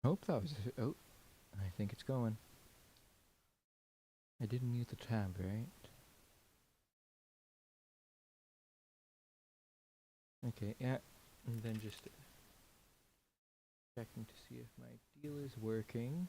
Hope that was it. Oh, I think it's going. I didn't mute the tab, right? Okay, yeah. And then just checking to see if my deal is working.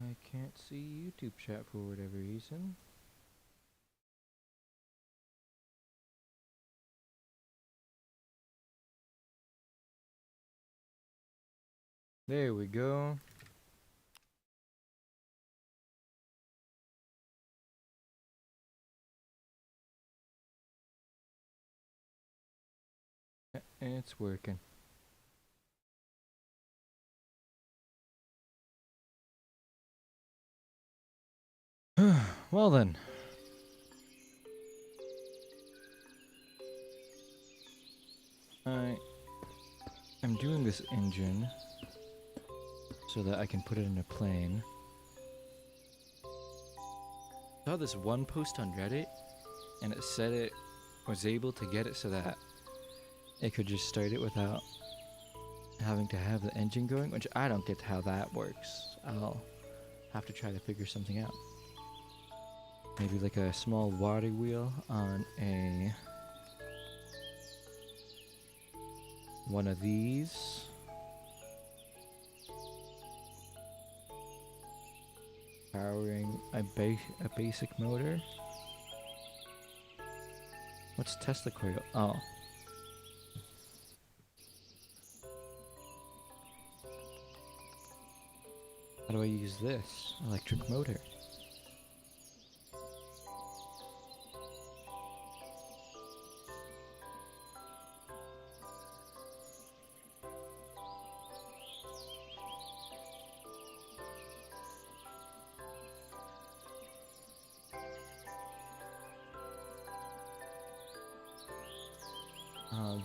I can't see YouTube chat for whatever reason. There we go. It's working. Well then. I am doing this engine so that I can put it in a plane. I saw this one post on Reddit and it said it was able to get it so that it could just start it without having to have the engine going, which I don't get how that works. I'll have to try to figure something out. Maybe like a small water wheel on a one of these. Powering a basic motor. What's Tesla coil? Oh. How do I use this? Electric motor.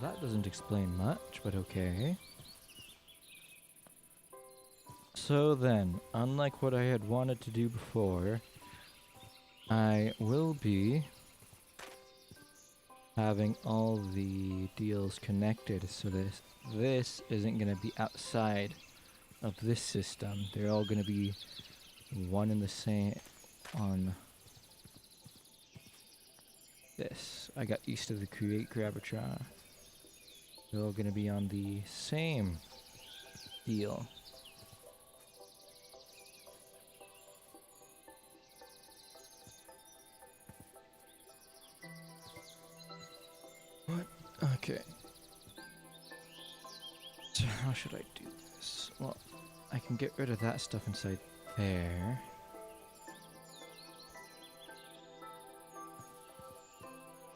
That doesn't explain much, but okay. So then, unlike what I had wanted to do before, I will be having all the deals connected so this isn't going to be outside of this system. They're all going to be one and the same on this. I got used to the create gravitron. They're all going to be on the same deal. What? Okay. So how should I do this? Well, I can get rid of that stuff inside there.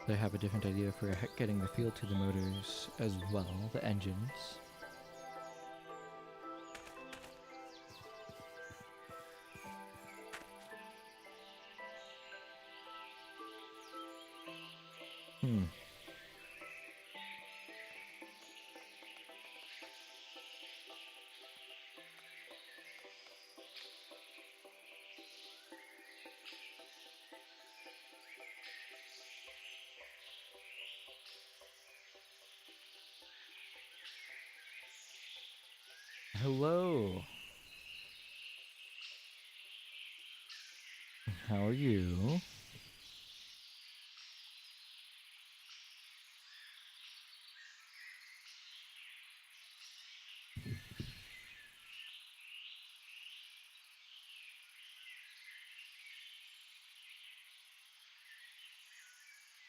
I have a different idea for getting the feel to the motors as well, the engines. Hello. How are you?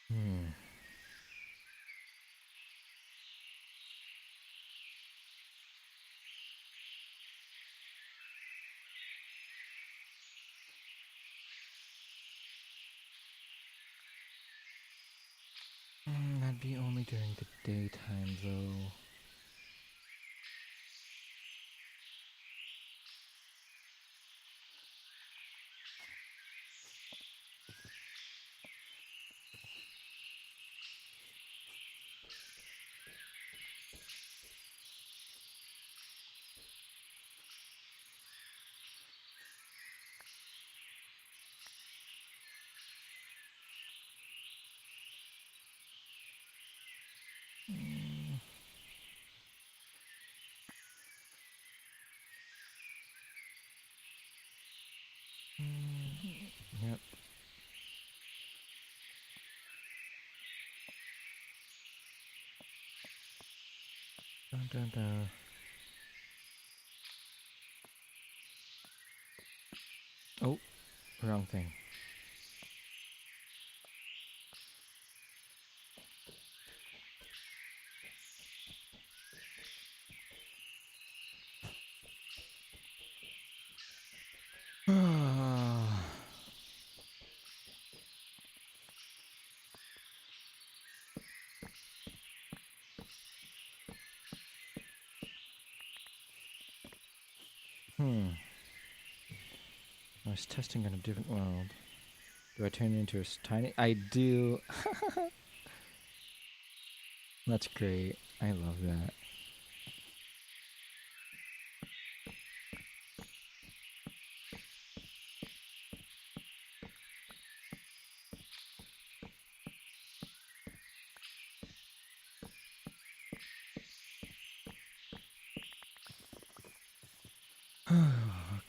Hmm. That'd be only during the daytime, though. Yep. Dun, dun, dun. Oh, wrong thing. Hmm. I was testing on a different world. Do I turn it into a tiny? I do. That's great. I love that.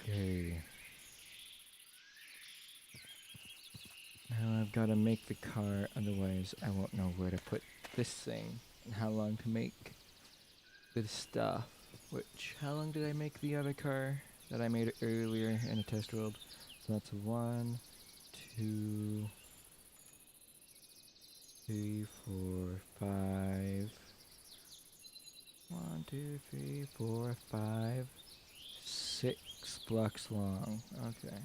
Okay. Now I've got to make the car, otherwise I won't know where to put this thing and how long to make this stuff. Which, how long did I make the other car that I made earlier in a test world? So that's 1, 2, 3, 4, 5. 1, 2, 3, 4, 5, 6 blocks long. Okay.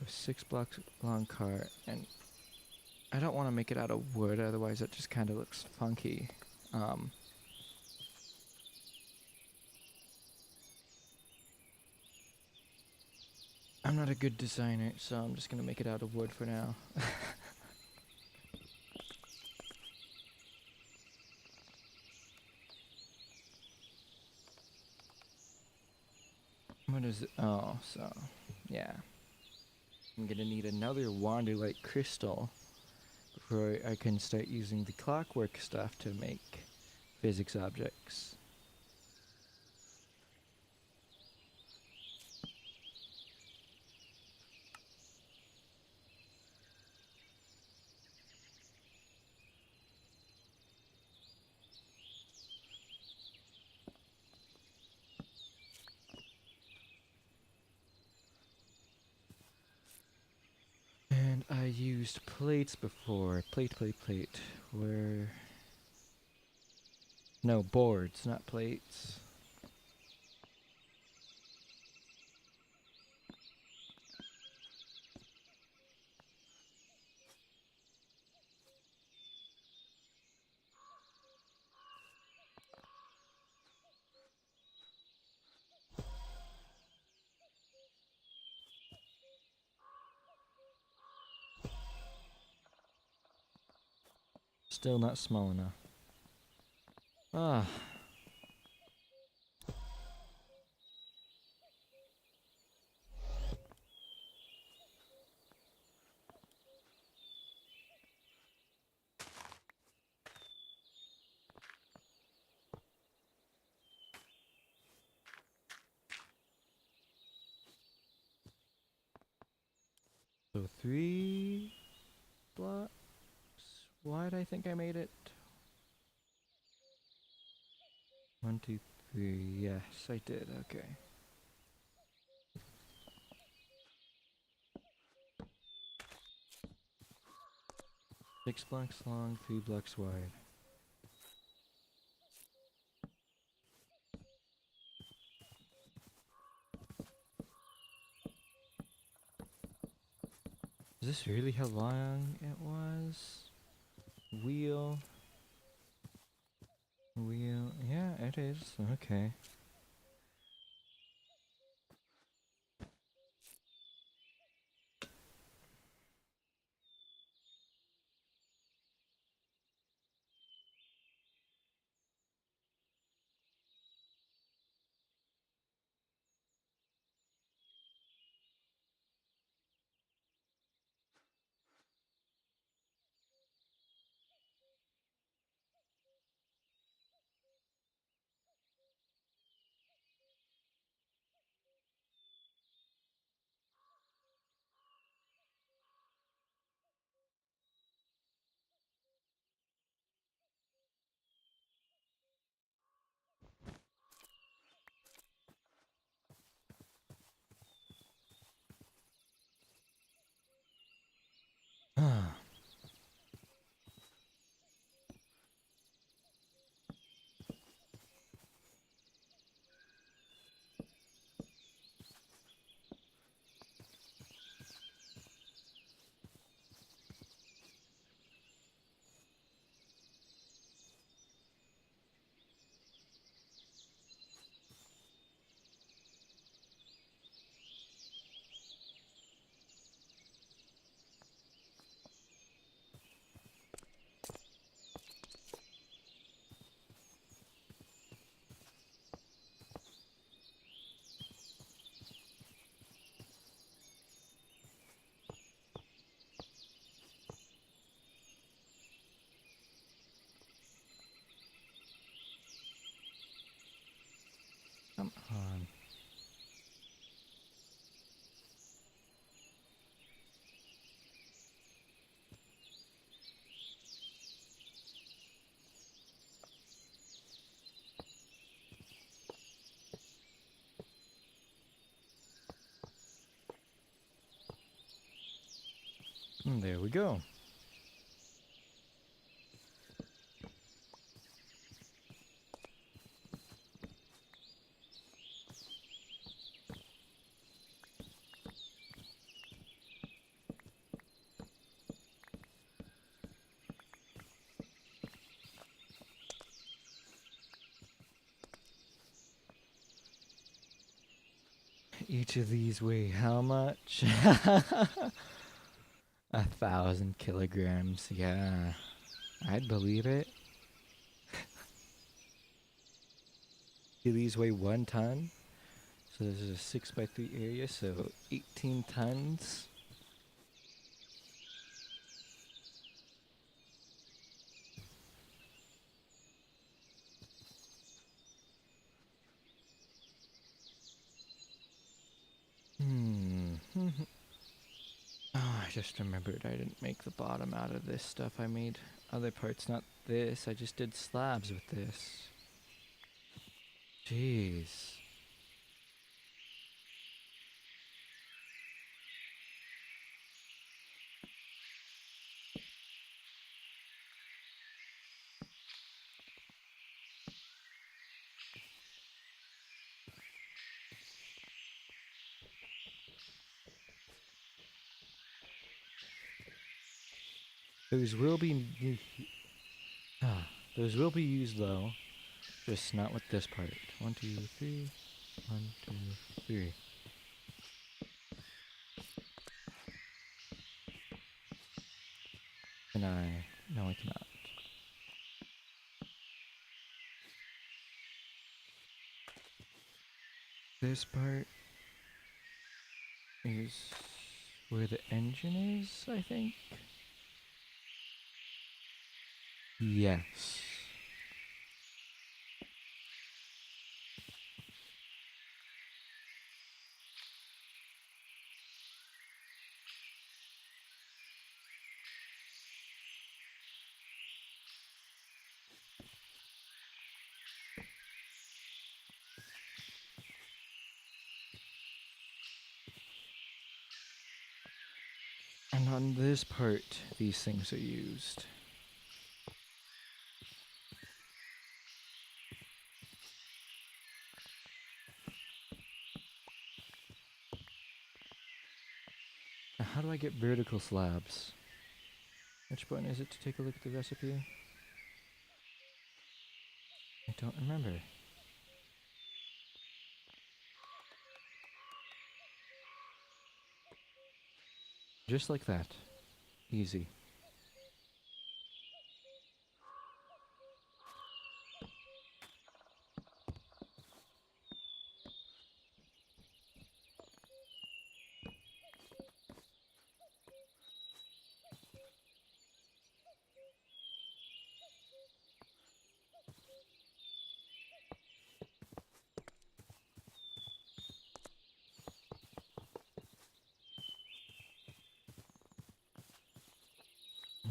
A 6 blocks long car, and I don't want to make it out of wood, otherwise it just kind of looks funky. I'm not a good designer, so I'm just gonna make it out of wood for now. What is it? Oh, so, yeah. I'm gonna need another Wanderlight crystal before I can start using the clockwork stuff to make physics objects. And I used plates before. Plate, plate, plate. Where? No, boards, not plates. Still not small enough. Ah. So 3 blocks wide, I think I made it. 1, 2, 3. Yes, I did. Okay. Six blocks long, 3 blocks wide. Is this really how long it was? Wheel. Wheel. Yeah, it is. Okay. Come on. And there we go. Each of these weigh how much? 1,000 kilograms. Yeah, I'd believe it. These weigh 1 ton. So this is a 6x3 area, so 18 tons. Oh, I just remembered I didn't make the bottom out of this stuff. I made other parts, not this. I just did slabs with this. Jeez. Those will be those will be used though, just not with this part. 1, 2, 3. 1, 2, 3. Can I? No, I cannot. This part is where the engine is, I think. Yes. And on this part, these things are used. Now, how do I get vertical slabs? Which button is it to take a look at the recipe? I don't remember. Just like that. Easy.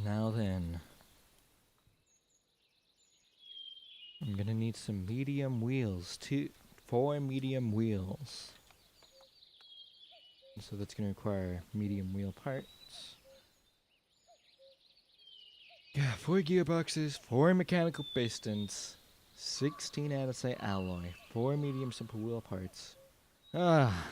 Now then, I'm gonna need some medium wheels. 4 medium wheels. So that's gonna require medium wheel parts. Yeah, 4 gearboxes, 4 mechanical pistons, 16 andesite alloy, 4 medium simple wheel parts. Ah.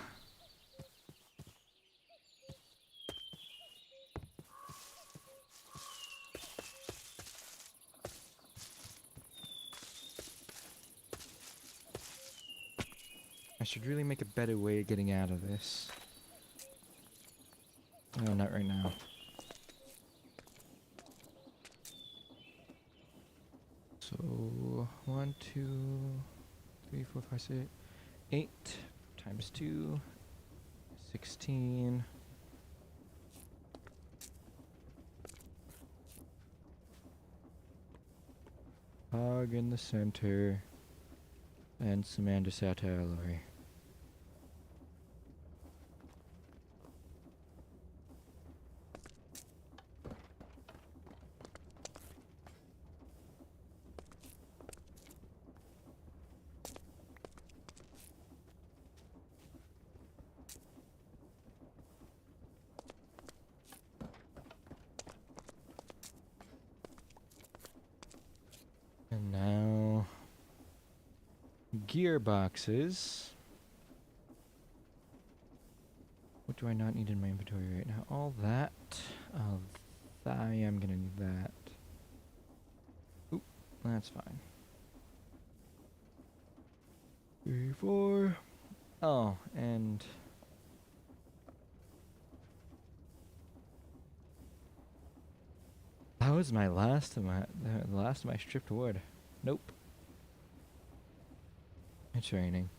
I should really make a better way of getting out of this. Oh, not right now. So, 1, 2, 3, 4, 5, 6, 8 times 2, 16. Hog in the center. and some andesite alloy. And now gearboxes. What do I not need in my inventory right now? All that. I am gonna need that. Oop, that's fine. 3, 4. Oh, and that was my last of the last of my stripped wood. Nope. It's raining.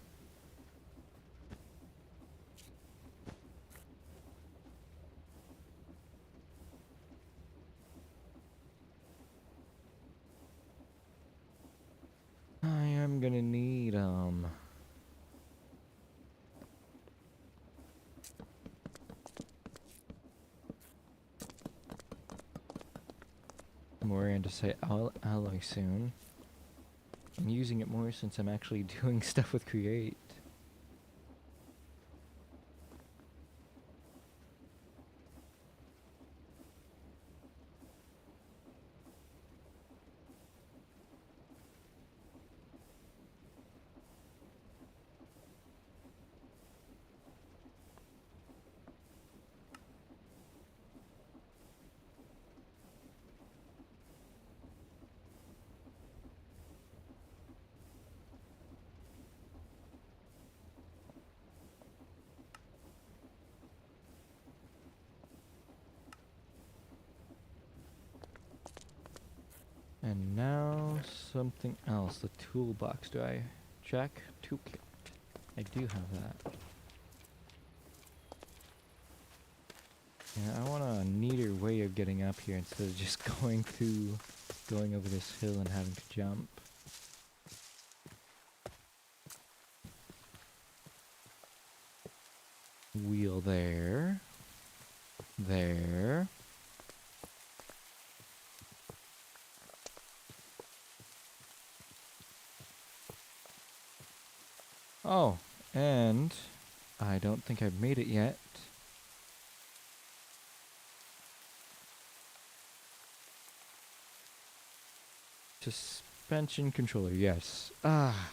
I am gonna need more andesite alloy soon. I'm using it more since I'm actually doing stuff with Create. And now something else. The toolbox. Do I check? Toolkit. I do have that. Yeah, I want a neater way of getting up here instead of just going over this hill and having to jump. Wheel there. There. Oh, and I don't think I've made it yet. Suspension controller, yes. Ah.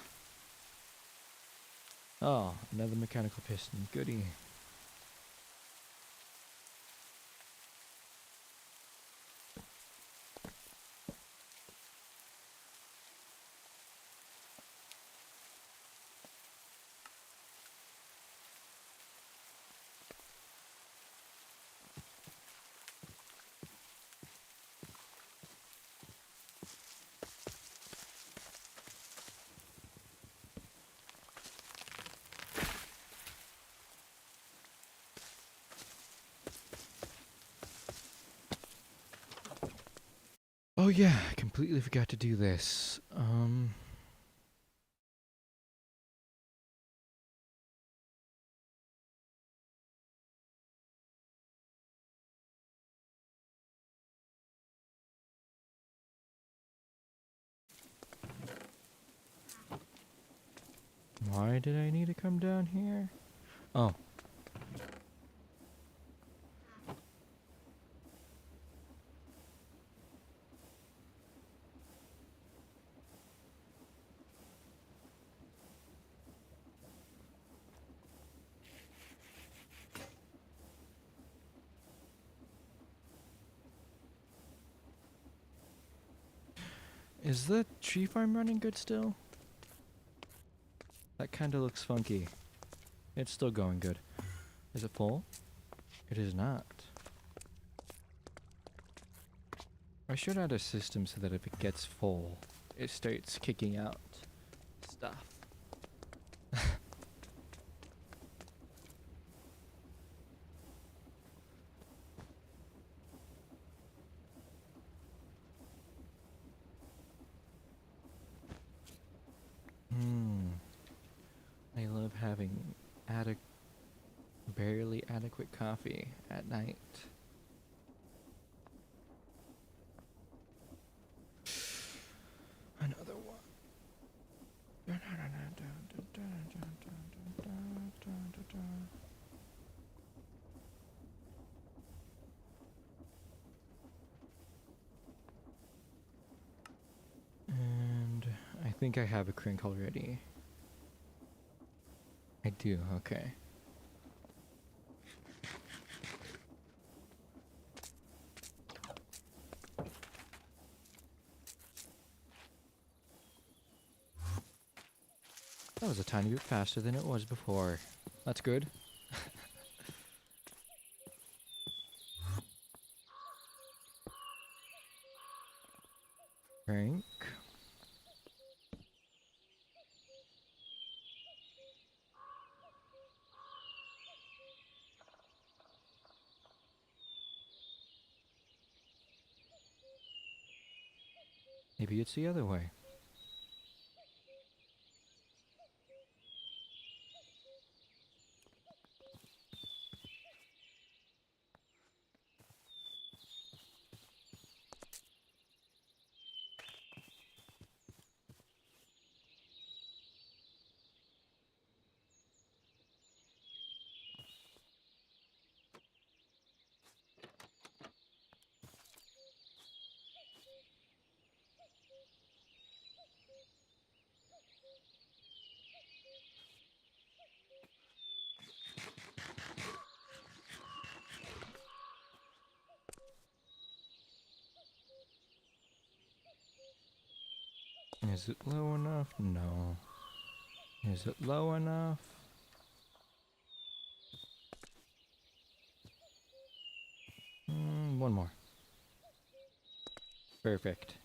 Oh, another mechanical piston. Goody. Oh yeah, I completely forgot to do this. Why did I need to come down here? Oh. Is the tree farm running good still? That kind of looks funky. It's still going good. Is it full? It is not. I should add a system so that if it gets full, it starts kicking out stuff. quick coffee at night. Another one. And I think I have a crink already. I do, okay. That was a tiny bit faster than it was before. That's good. Crink. Maybe it's the other way. Is it low enough? No. Is it low enough? One more. Perfect.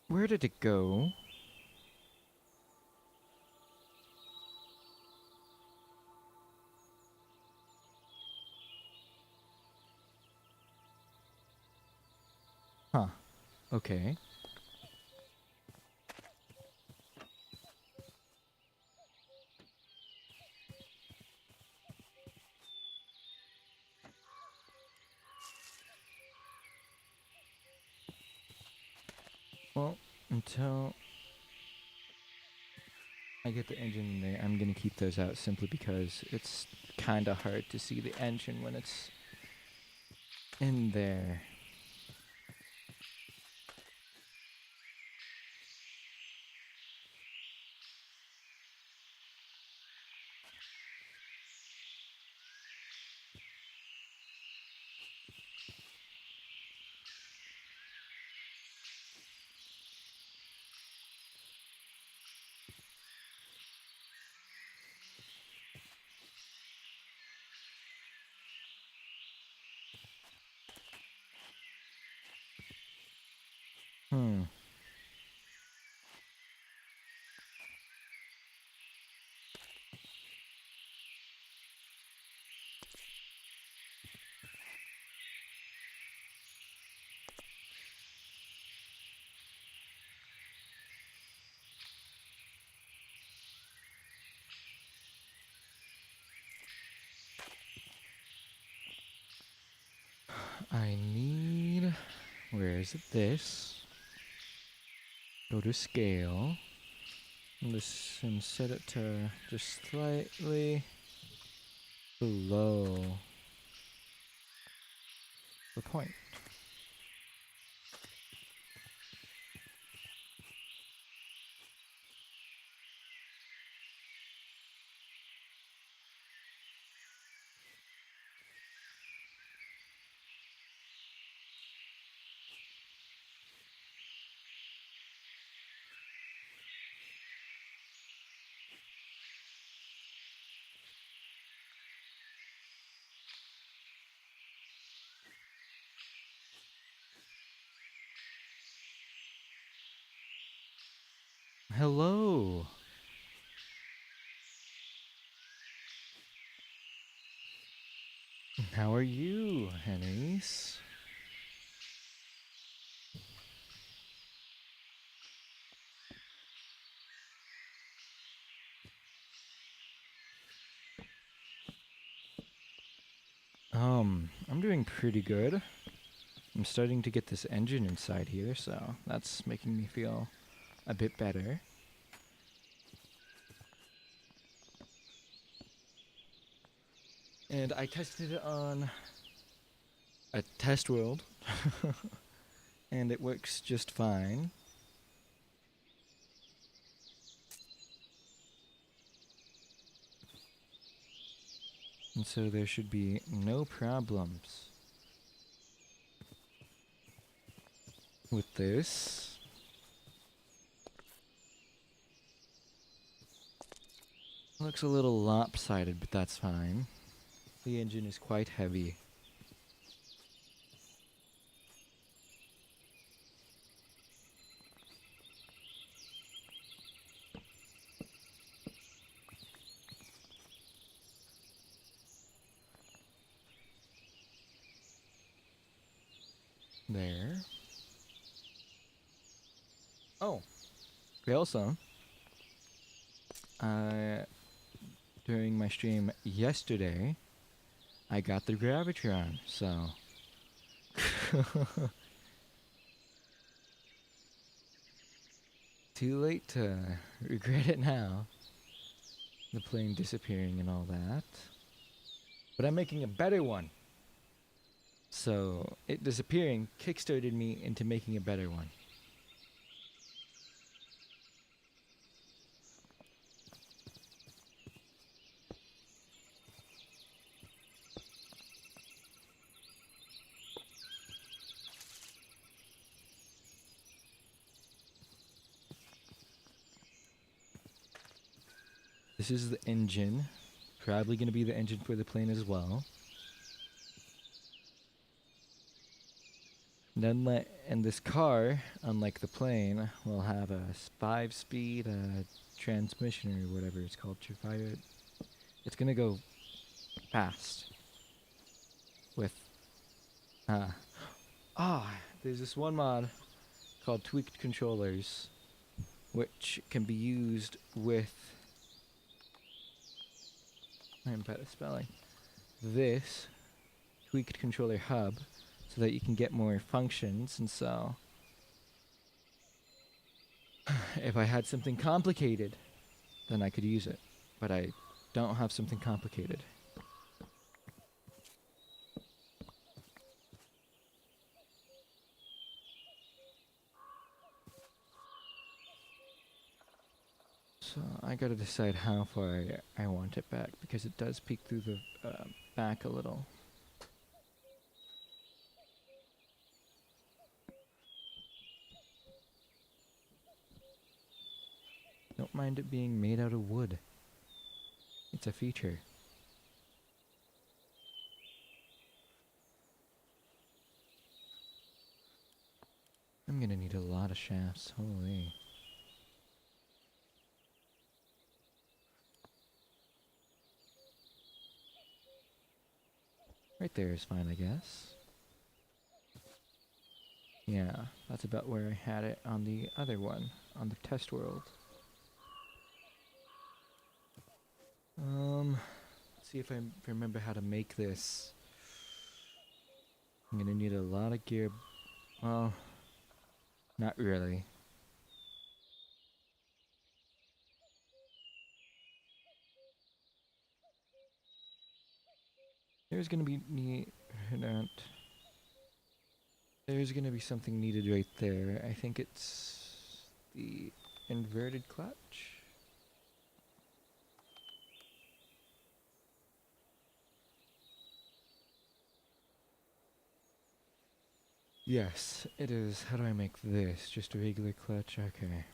Where did it go? Huh. Okay. Well, until I get the engine in there, I'm gonna keep those out simply because it's kinda hard to see the engine when it's in there. Hmm. I need... Where is it? This. Go to scale. And set it to just slightly below the point. Hello. How are you, Hennies? I'm doing pretty good. I'm starting to get this engine inside here, so that's making me feel a bit better. And I tested it on a test world, and it works just fine. And so there should be no problems with this. Looks a little lopsided, but that's fine. The engine is quite heavy. There. Oh, also, during my stream yesterday, I got the Gravitron, so... Too late to regret it now. The plane disappearing and all that. But I'm making a better one. So, it disappearing kickstarted me into making a better one. This is the engine. Probably going to be the engine for the plane as well. And this car, unlike the plane, will have a 5-speed transmission or whatever it's called to fire it. It's going to go fast. With... there's this one mod called Tweaked Controllers, which can be used with... I'm bad at spelling. This Tweaked Controller Hub, so that you can get more functions, and so... if I had something complicated, then I could use it. But I don't have something complicated. So I gotta decide how far I want it back, because it does peek through the back a little. Don't mind it being made out of wood. It's a feature. I'm gonna need a lot of shafts, holy. Right there is fine, I guess. Yeah, that's about where I had it on the other one, on the test world. Let's see if I remember how to make this. I'm gonna need a lot of gear. Well, not really. There's gonna be There's gonna be something needed right there. I think it's the inverted clutch. Yes, it is. How do I make this? Just a regular clutch? Okay.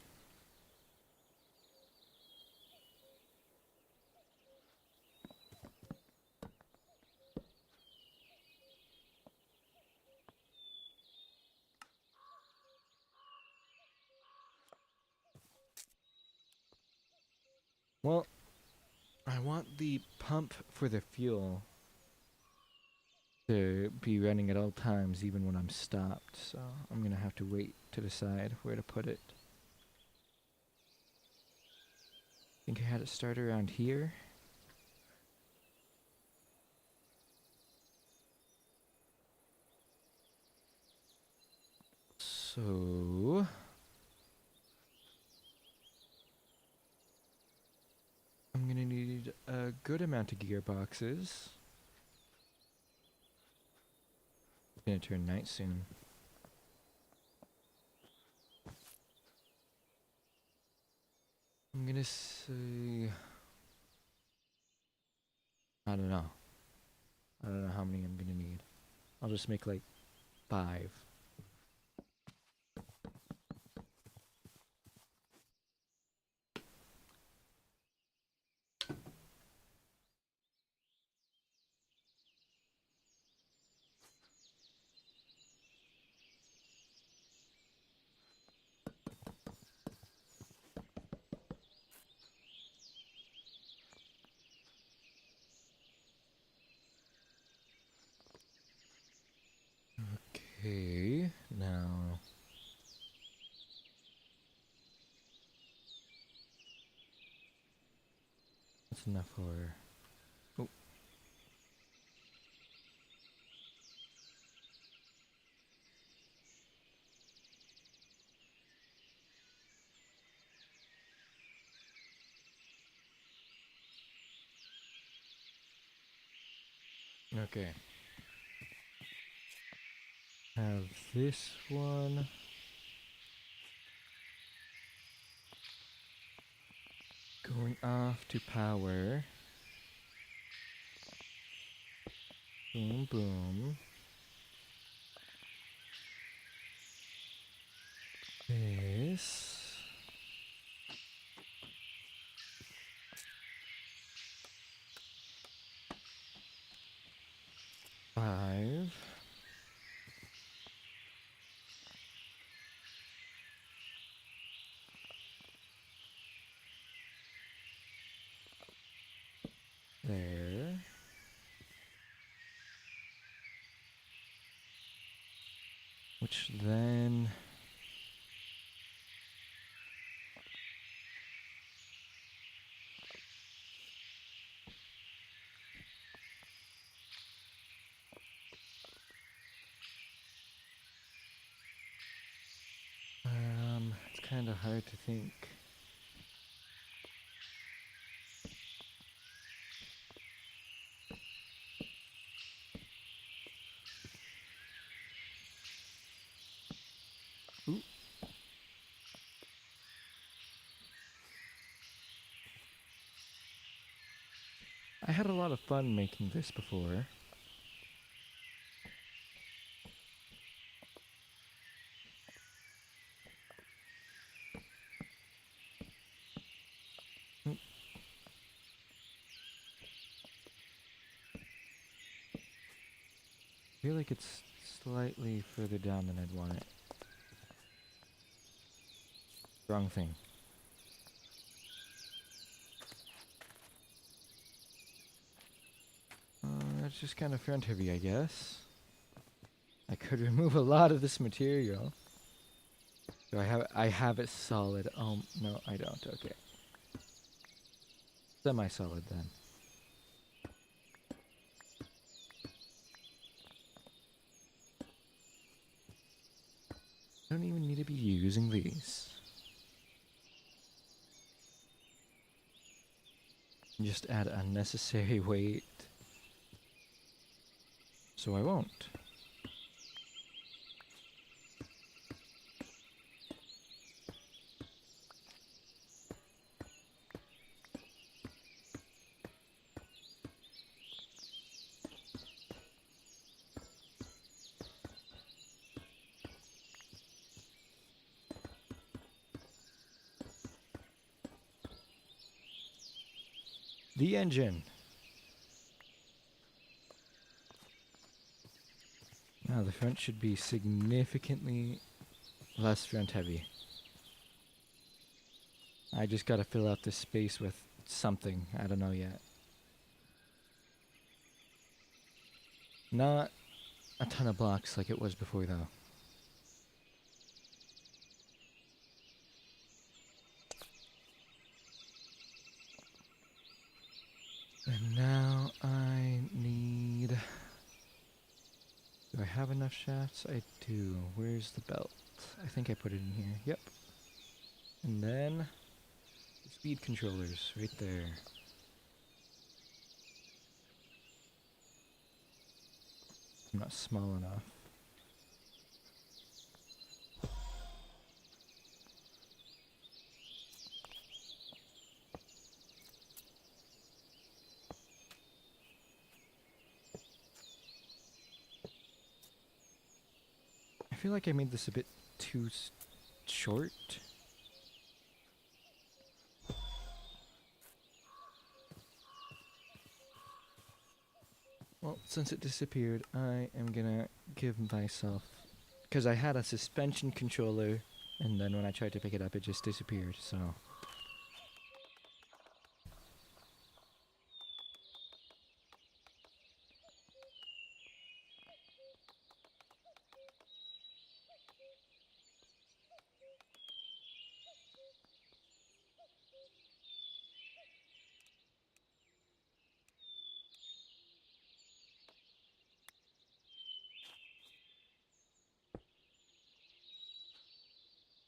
Well, I want the pump for the fuel to be running at all times, even when I'm stopped, so I'm gonna have to wait to decide where to put it. I think I had it start around here. So I'm gonna need a good amount of gearboxes. It's gonna turn night soon. I'm gonna say, I don't know. I don't know how many I'm gonna need. I'll just make like 5. Okay, now that's enough for. Oh, okay. Have this one. Going off to power. Boom, boom. This. 5. There. Which then. It's kind of hard to think. Ooh. I had a lot of fun making this before. Mm. I feel like it's slightly further down than I'd want it. Wrong thing. That's just kind of front heavy, I guess. I could remove a lot of this material. Do I have it solid? Oh, no, I don't. Okay. Semi-solid then. I don't even need to be using these. Just add unnecessary weight. So I won't. The engine. Now the front should be significantly less front heavy. I just gotta fill out this space with something. I don't know yet. Not a ton of blocks like it was before though. And now I need... Do I have enough shafts? I do. Where's the belt? I think I put it in here. Yep. And then the speed controllers right there. I'm not small enough. I feel like I made this a bit too short. Well, since it disappeared, I am gonna give myself... Because I had a suspension controller, and then when I tried to pick it up, it just disappeared, so...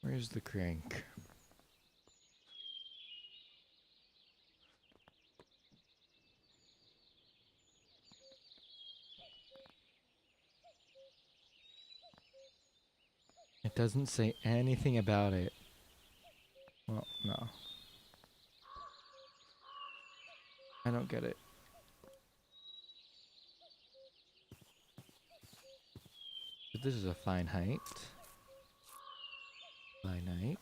Where's the crank? It doesn't say anything about it. Well, no. I don't get it. But this is a fine height. Fine height.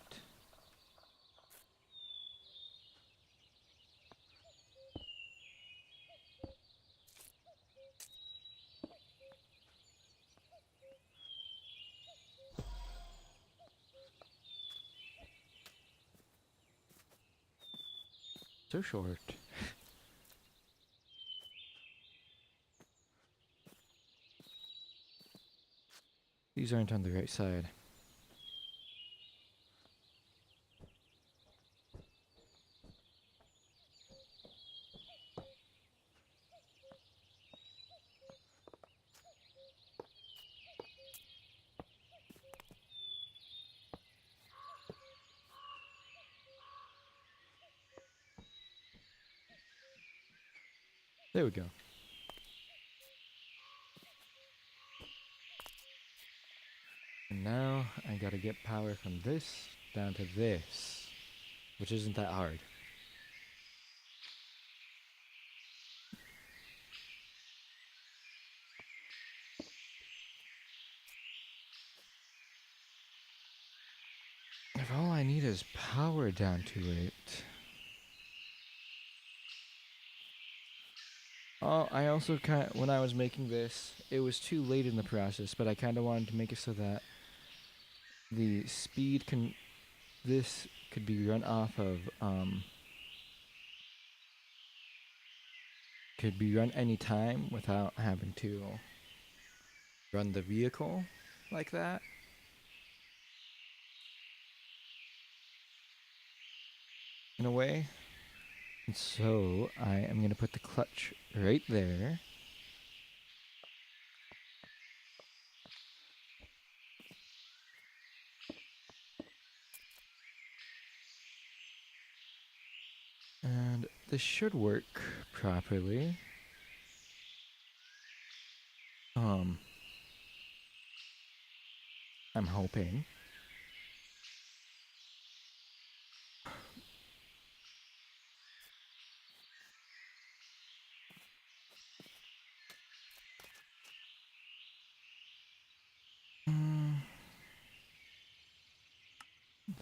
So short. These aren't on the right side. There we go. And now I gotta get power from this down to this, which isn't that hard. If all I need is power down to it. Oh, I also when I was making this, it was too late in the process, but I kind of wanted to make it so that the speed this could be run off of, could be run anytime without having to run the vehicle like that. In a way. And so I am going to put the clutch right there. And this should work properly. I'm hoping.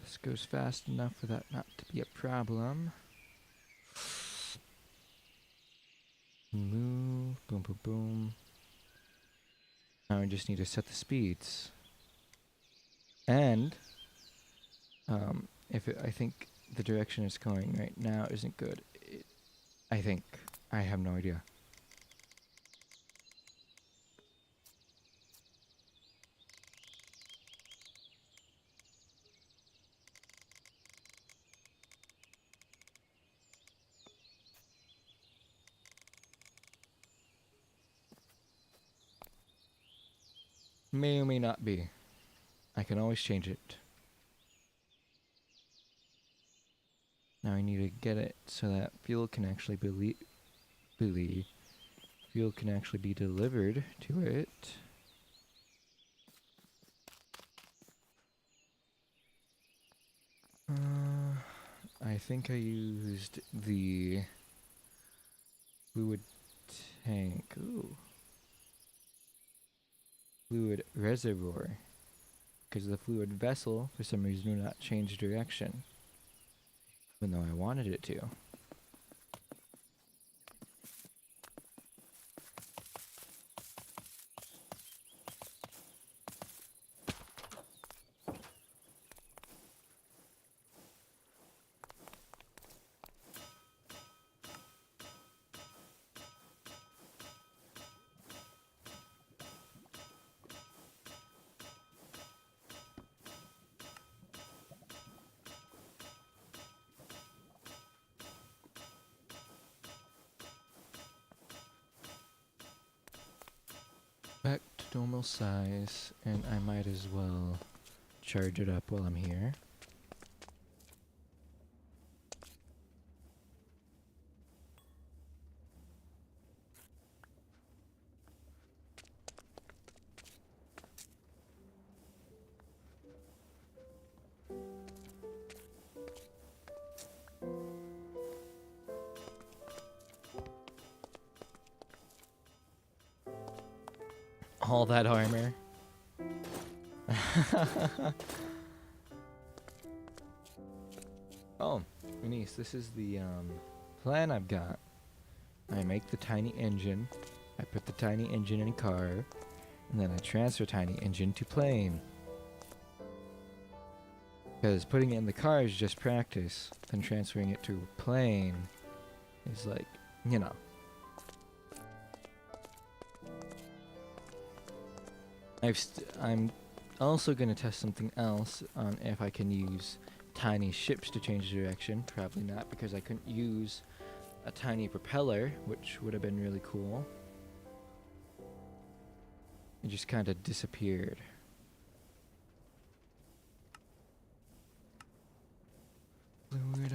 This goes fast enough for that not to be a problem. Move, boom, boom, boom. Now I just need to set the speeds. And I think the direction it's going right now isn't good. I think. I have no idea. may or may not be. I can always change it. Now I need to get it so that fuel can actually fuel can actually be delivered to it. I think I used the fluid tank. Ooh. Fluid reservoir. Because the fluid vessel, for some reason, would not change direction. Even though I wanted it to. Back to normal size, and I might as well charge it up while I'm here. All that armor. Oh, Eunice, this is the plan I've got. I make the tiny engine. I put the tiny engine in a car, and then I transfer tiny engine to plane. Because putting it in the car is just practice. Then transferring it to a plane is like, you know. I'm also going to test something else on if I can use tiny ships to change direction. Probably not, because I couldn't use a tiny propeller, which would have been really cool. It just kind of disappeared. Fluid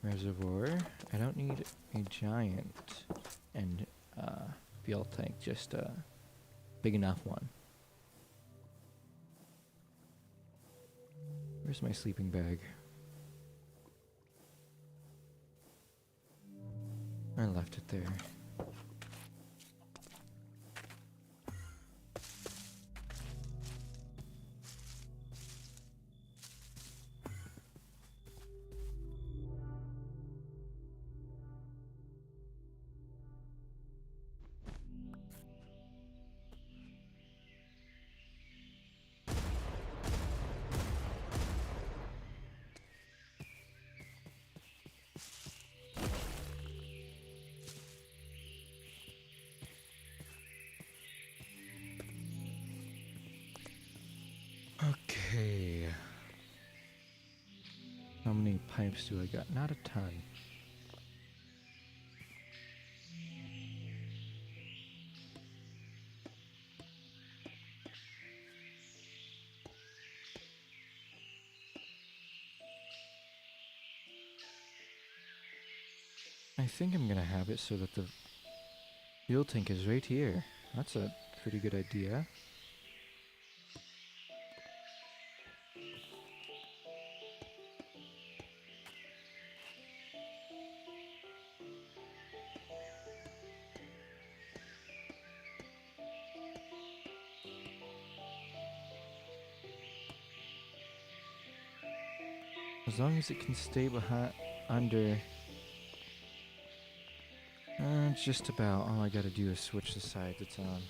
reservoir. I don't need a giant and fuel tank, just a big enough one. Where's my sleeping bag? I left it there. Okay. How many pipes do I got? Not a ton. I think I'm gonna have it so that the fuel tank is right here. That's a pretty good idea. As long as it can stay behind, under. Just about. All I gotta do is switch the side it's on.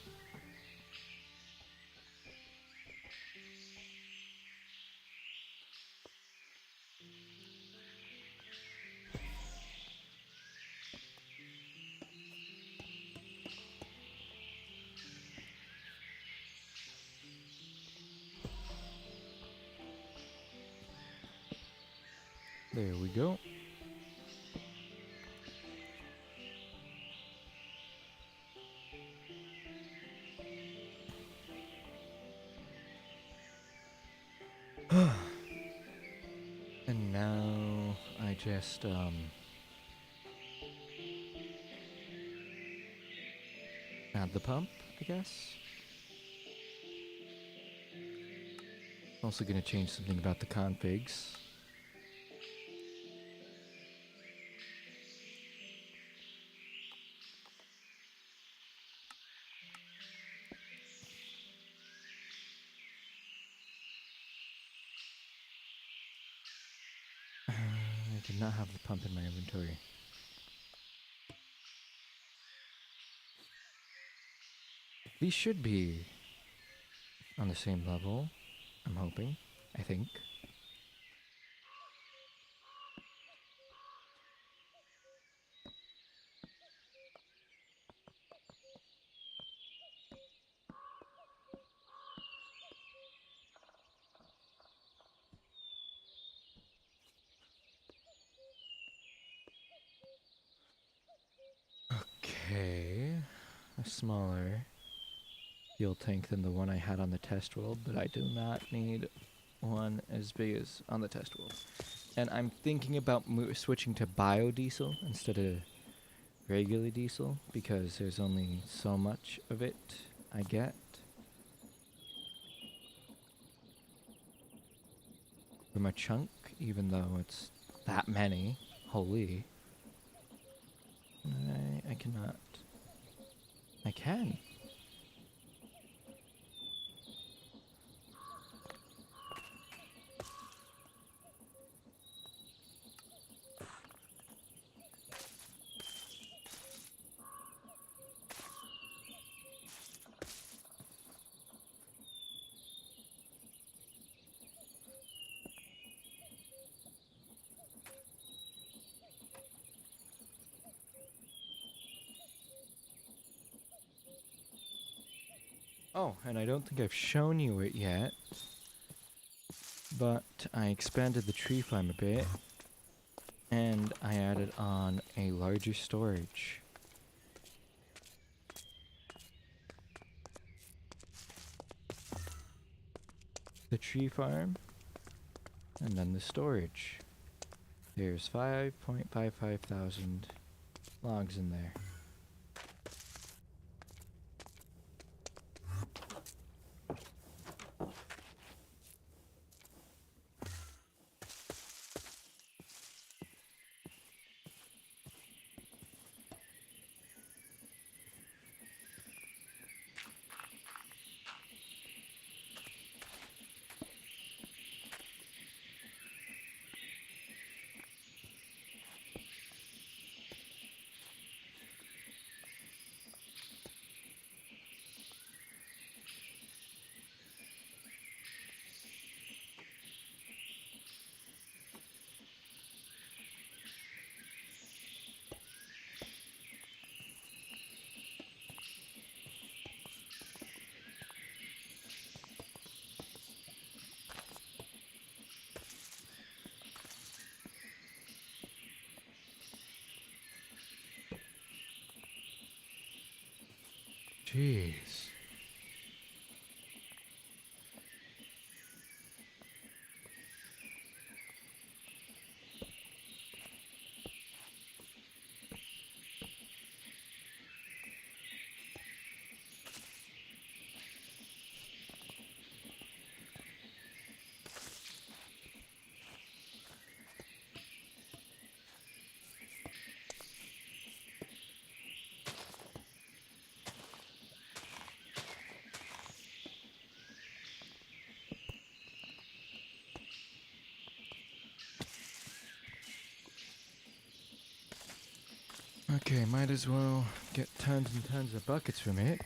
There we go. And now I just add the pump, I guess. Also gonna change something about the configs. I did not have the pump in my inventory. These should be on the same level, I'm hoping. I think. Okay. A smaller fuel tank than the one I had on the test world, but I do not need one as big as on the test world. And I'm thinking about switching to biodiesel instead of regular diesel because there's only so much of it I get. From a chunk, even though it's that many. Holy. I cannot. I can. Oh, and I don't think I've shown you it yet, but I expanded the tree farm a bit, and I added on a larger storage. The tree farm, and then the storage. There's 5.55 thousand logs in there. Jeez. Okay, might as well get tons and tons of buckets from it.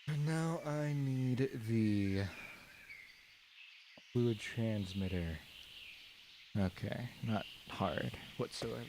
And now I need the fluid transmitter. Okay, not hard whatsoever.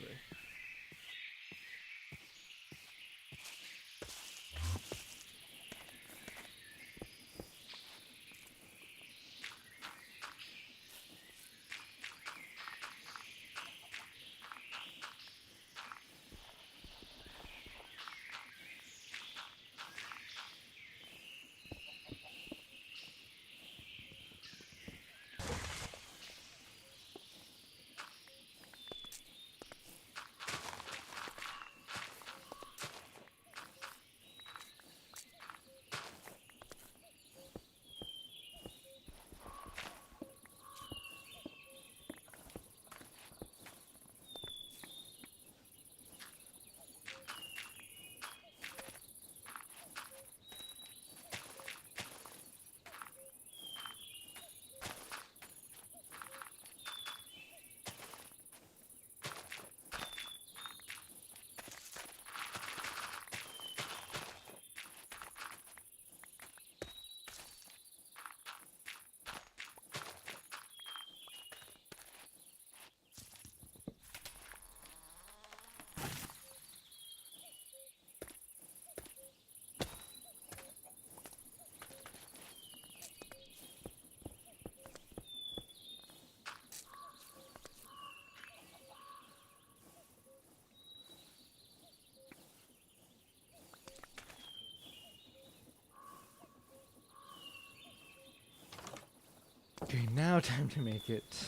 Okay, now time to make it.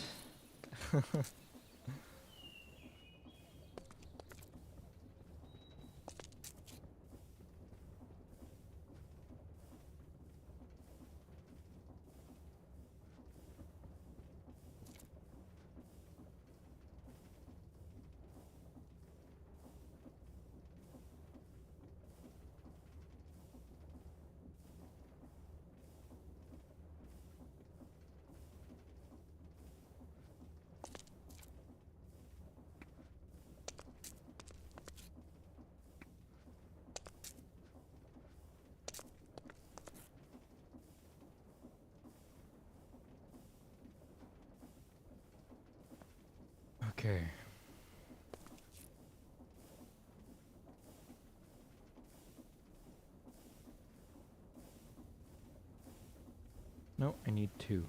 Okay. No, I need 2.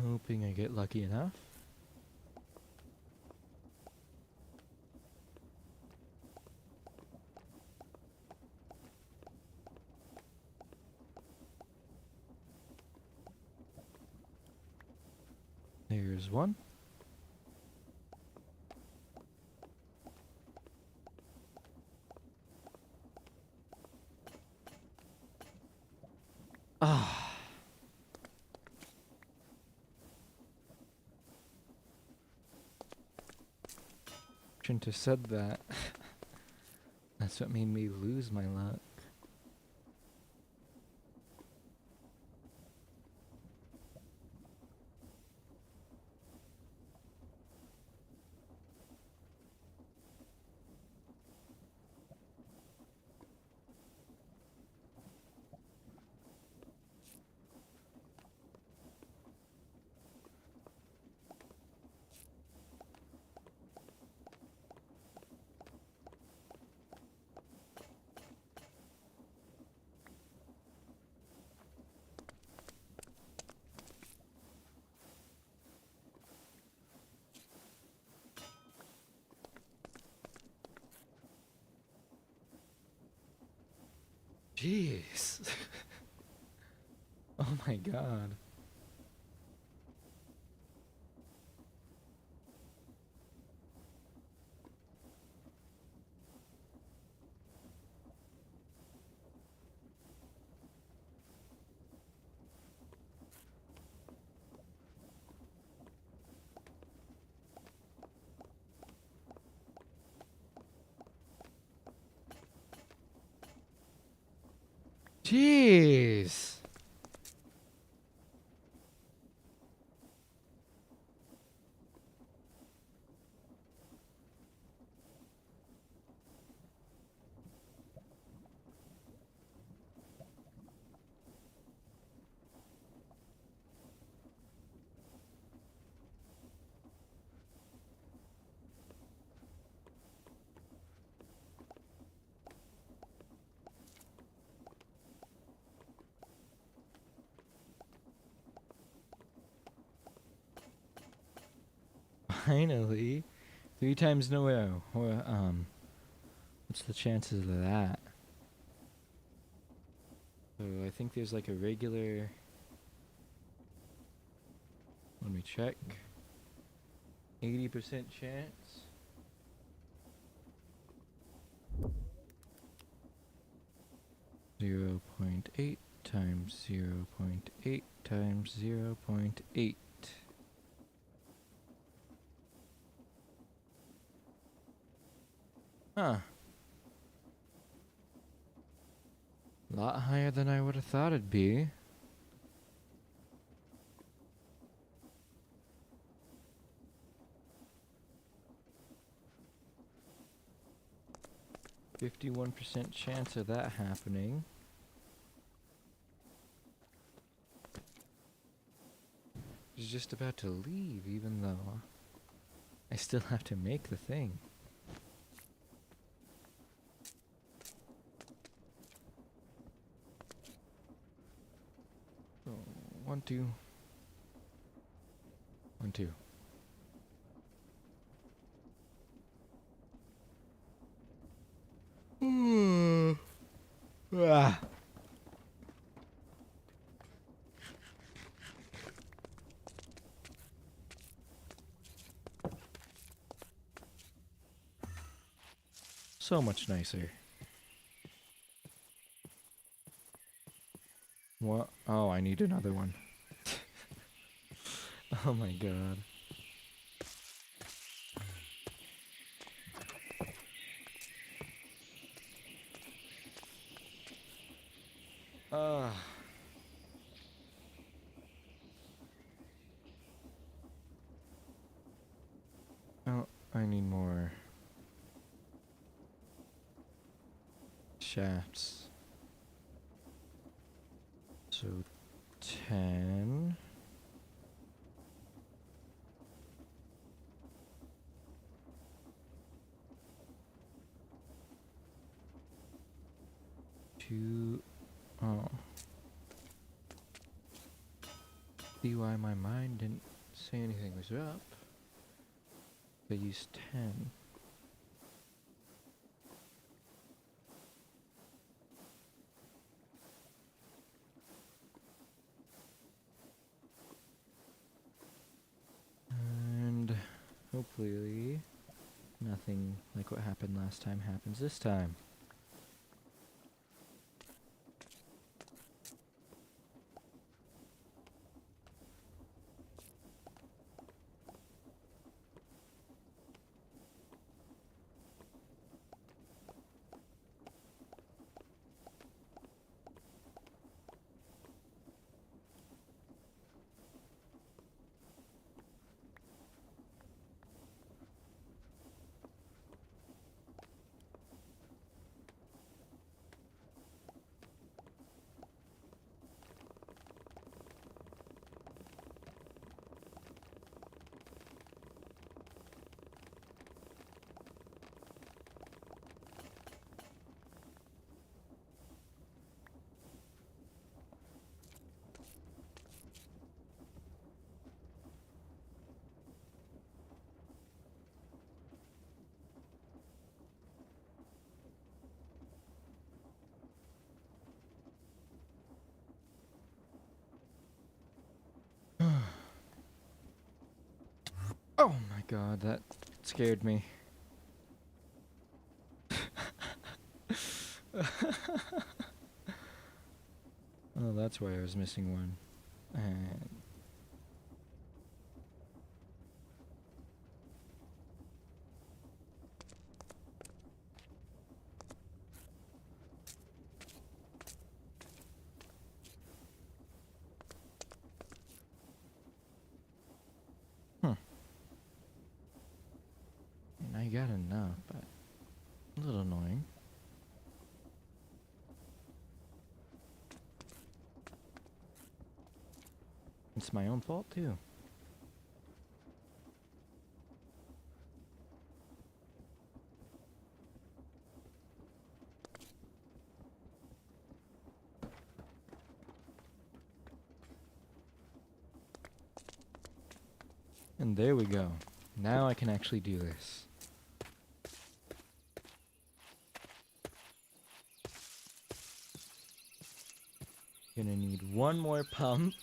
Hoping I get lucky enough. There's 1. Ah. Shouldn't have said that. That's what made me lose my luck. Jeez. Oh my god. Jeez. Finally. 3 times in a row. Or, what's the chances of that? So I think there's like a regular... Let me check. 80% chance. Zero 0.8 times 0.8 times 0.8. Huh. A lot higher than I would have thought it'd be. %51% chance of that happening. He's just about to leave, even though I still have to make the thing. So, 1, 2. 1, 2. Ah. So much nicer. What? Oh, I need another one. Oh my god. Ah. Oh, I need more shafts. So 10. Two. Oh. See why my mind didn't say anything was up. I used 10. And hopefully nothing like what happened last time happens this time. Oh my god, that scared me. Oh, that's why I was missing one. And I got enough, but a little annoying. It's my own fault too. And there we go. Now I can actually do this. Gonna need one more pump.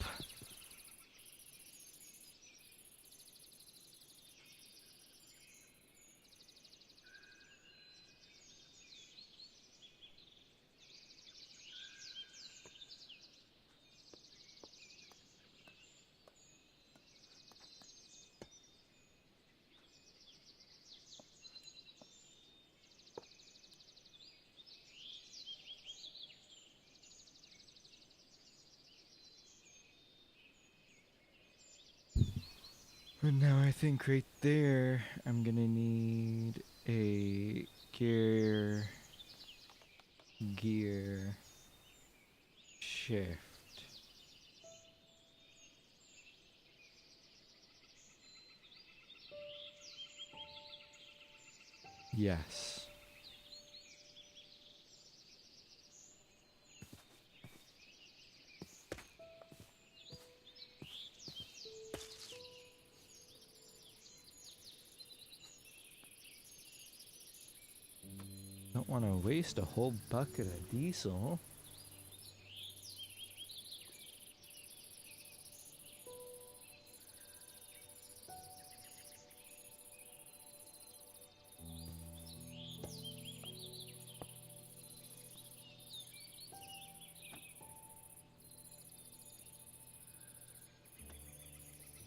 And now I think right there I'm gonna need a gear shift. Yes. Don't want to waste a whole bucket of diesel.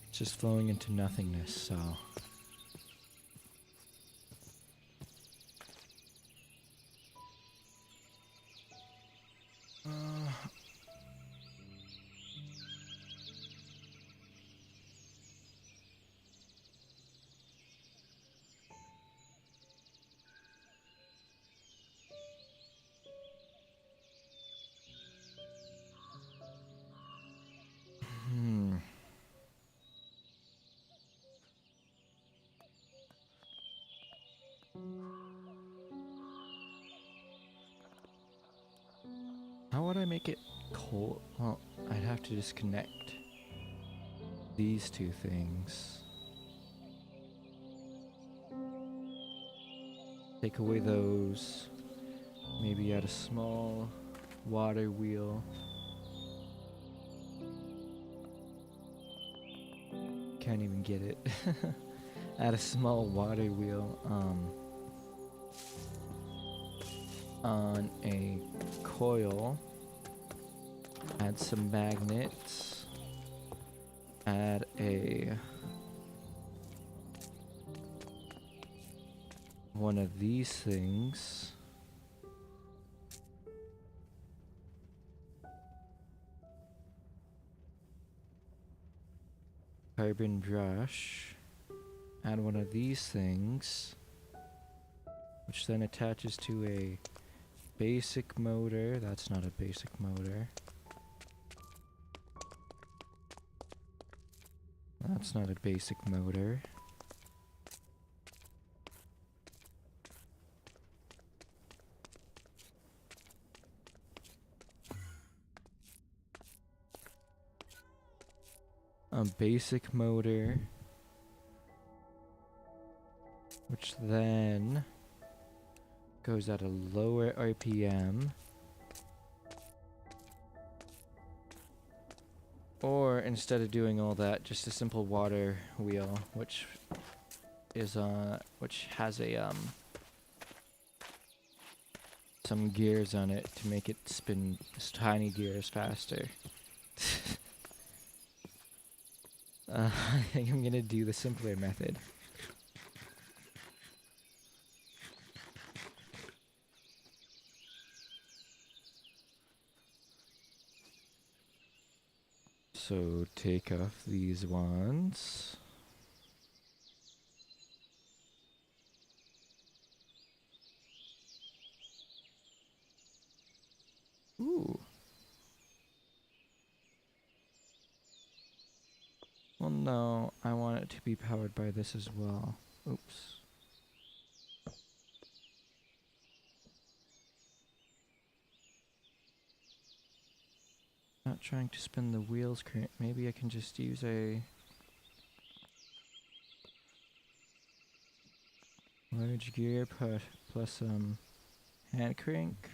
It's just flowing into nothingness, so. Hmm. How would I make it cold? Well, I'd have to disconnect these two things. Take away those. Maybe add a small water wheel. Can't even get it. Add a small water wheel on a coil. Add some magnets. Add one of these things. Carbon brush. Add one of these things, which then attaches to a basic motor. That's not a basic motor. That's not a basic motor. A basic motor, which then goes at a lower RPM. Or instead of doing all that, just a simple water wheel, which has a some gears on it to make it spin tiny gears faster. I think I'm gonna do the simpler method. So take off these ones. Ooh. Well, no, I want it to be powered by this as well. Oops. Not trying to spin the wheels current. Maybe I can just use a large gear plus some hand crank.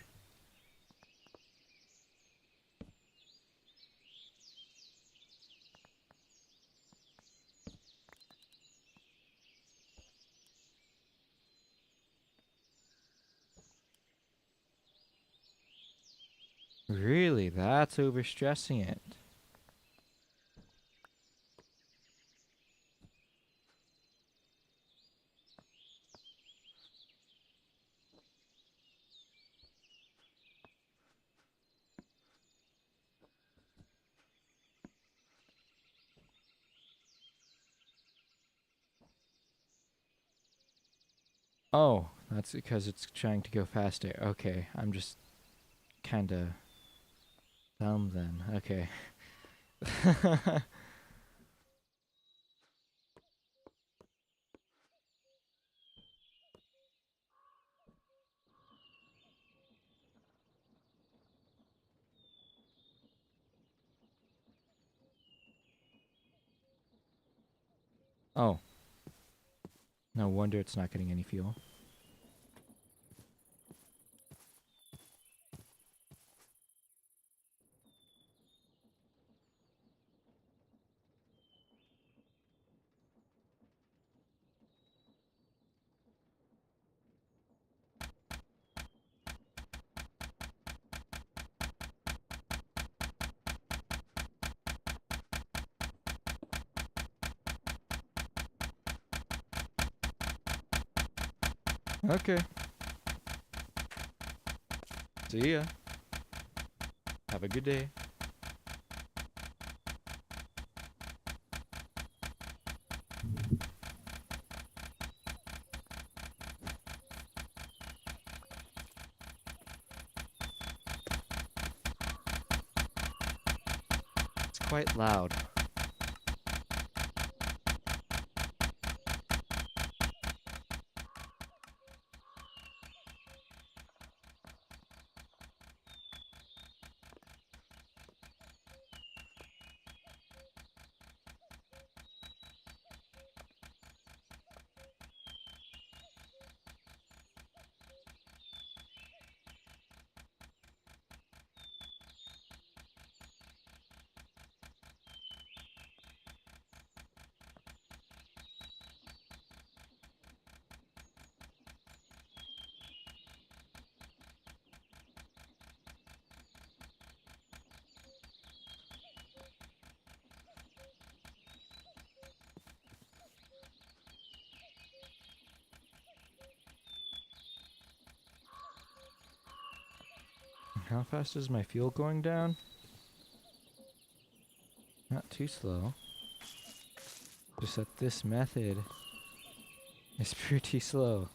Really, that's overstressing it. Oh, that's because it's trying to go faster. Okay, I'm just kinda dumb then. Okay. Oh, no wonder it's not getting any fuel. Okay. See ya. Have a good day. It's quite loud. How fast is my fuel going down? Not too slow. Just that this method is pretty slow.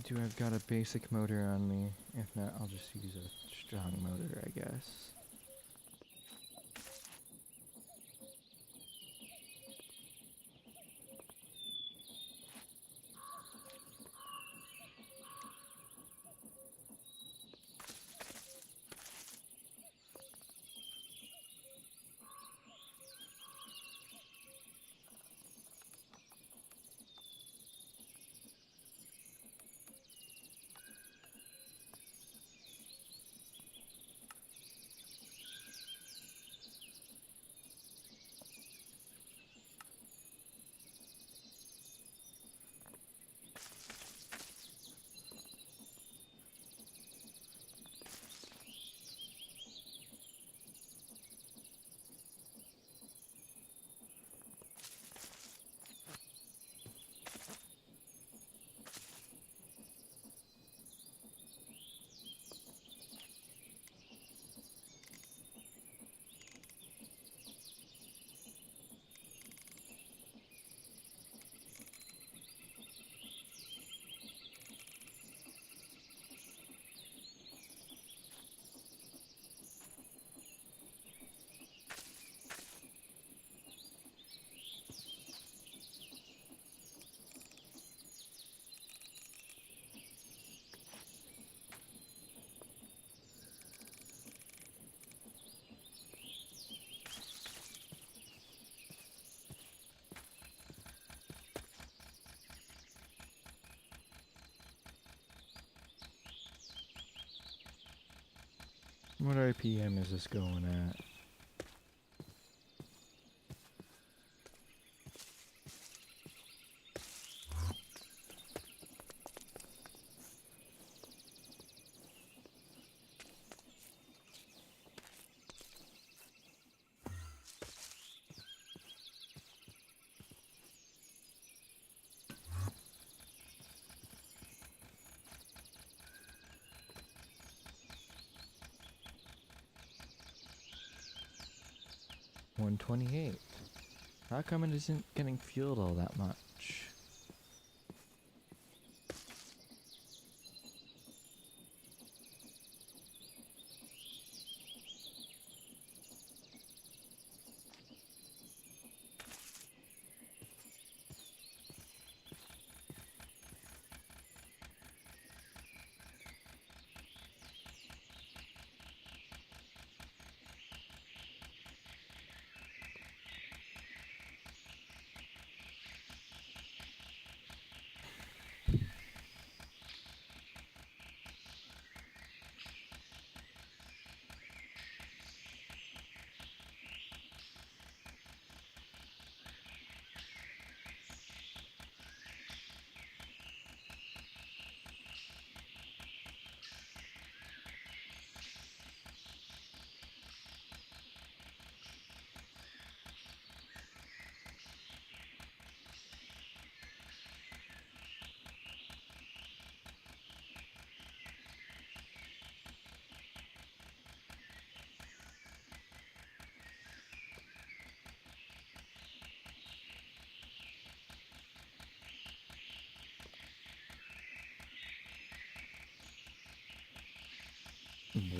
Do I've got a basic motor on me? If not, I'll just use a strong motor, I guess. What RPM is this going at? 128. How come it isn't getting fueled all that much?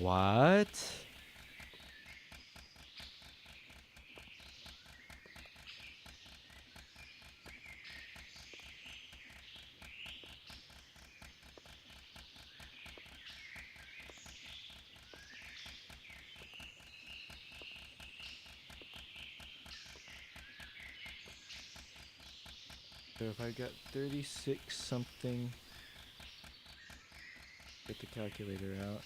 What? So if I got 36 something, get the calculator out.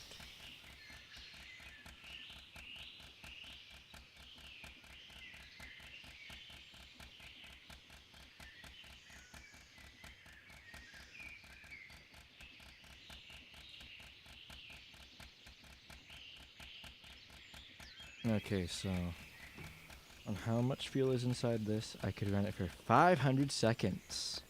Okay, so on how much fuel is inside this, I could run it for 500 seconds.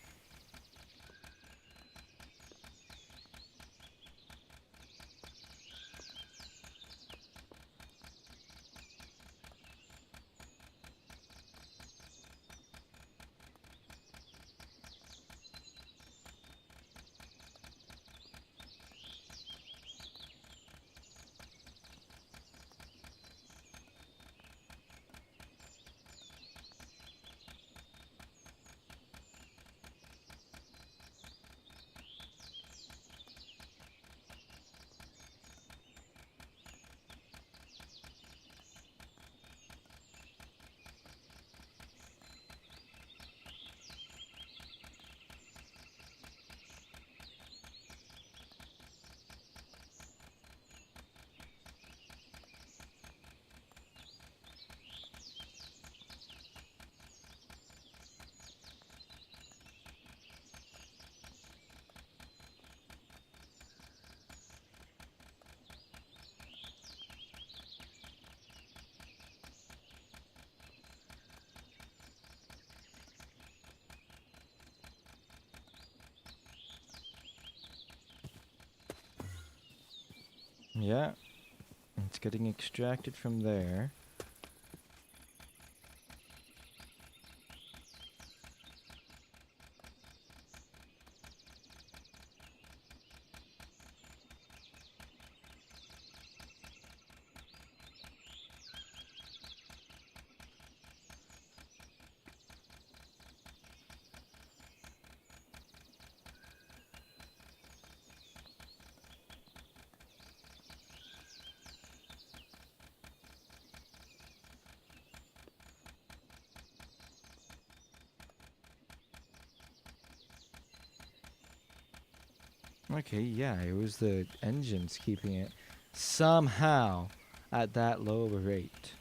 Yeah, it's getting extracted from there. Okay, yeah, it was the engines keeping it somehow at that low of a rate.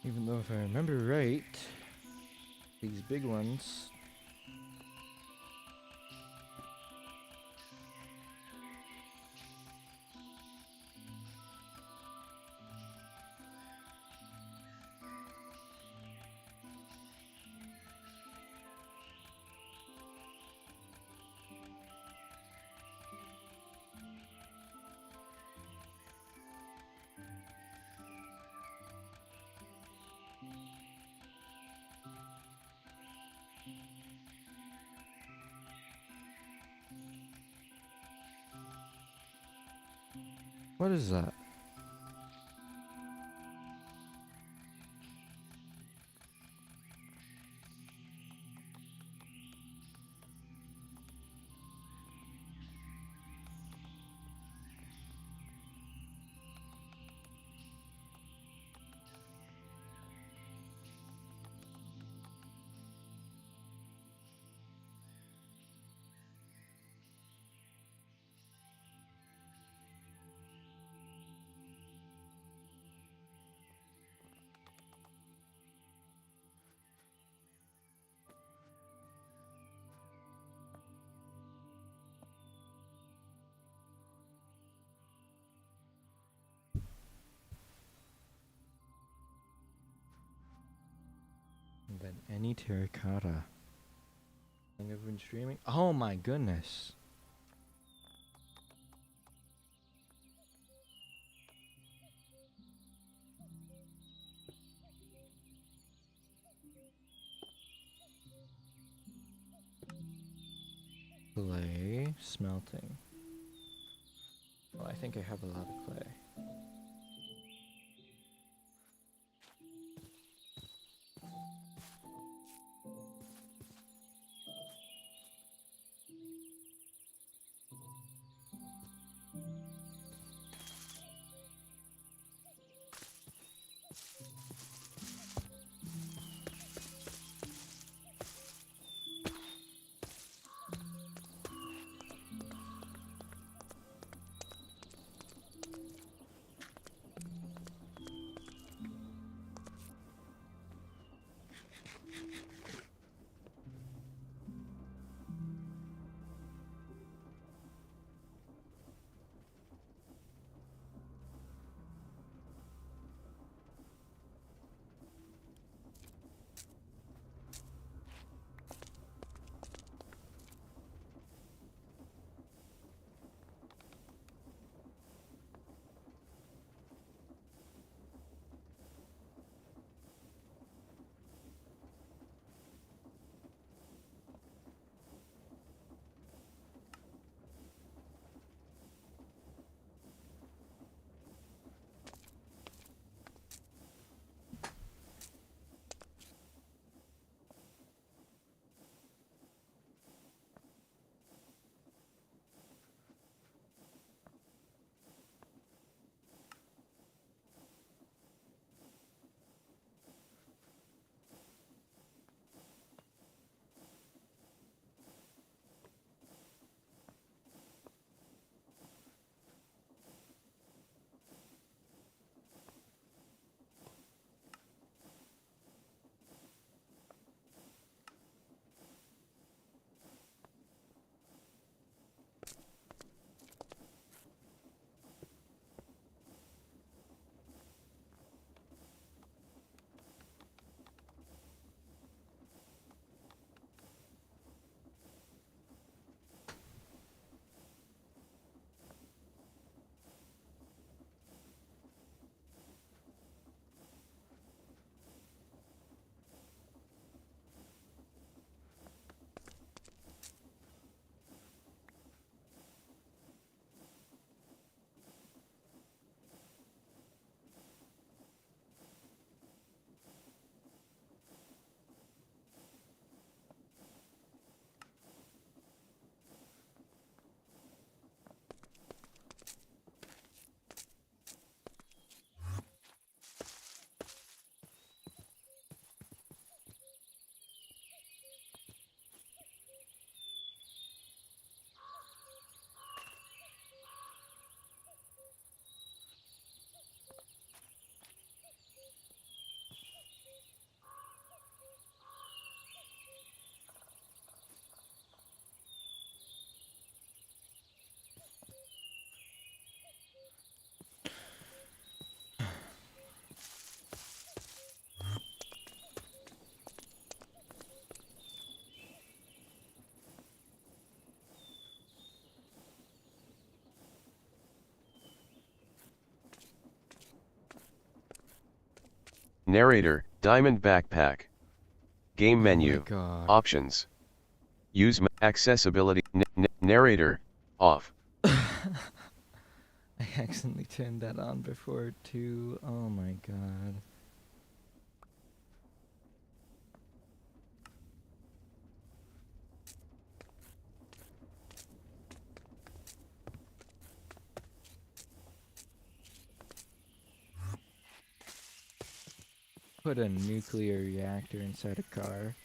Even though if I remember right, these big ones What is that? Than any terracotta thing I've been streaming. Oh my goodness. Clay smelting. Well, I think I have a lot of clay. Narrator, Diamond Backpack. Game Oh my menu. god. Options. Use accessibility. Narrator, off. I I accidentally turned that on before too. Oh my god. Put a nuclear reactor inside a car.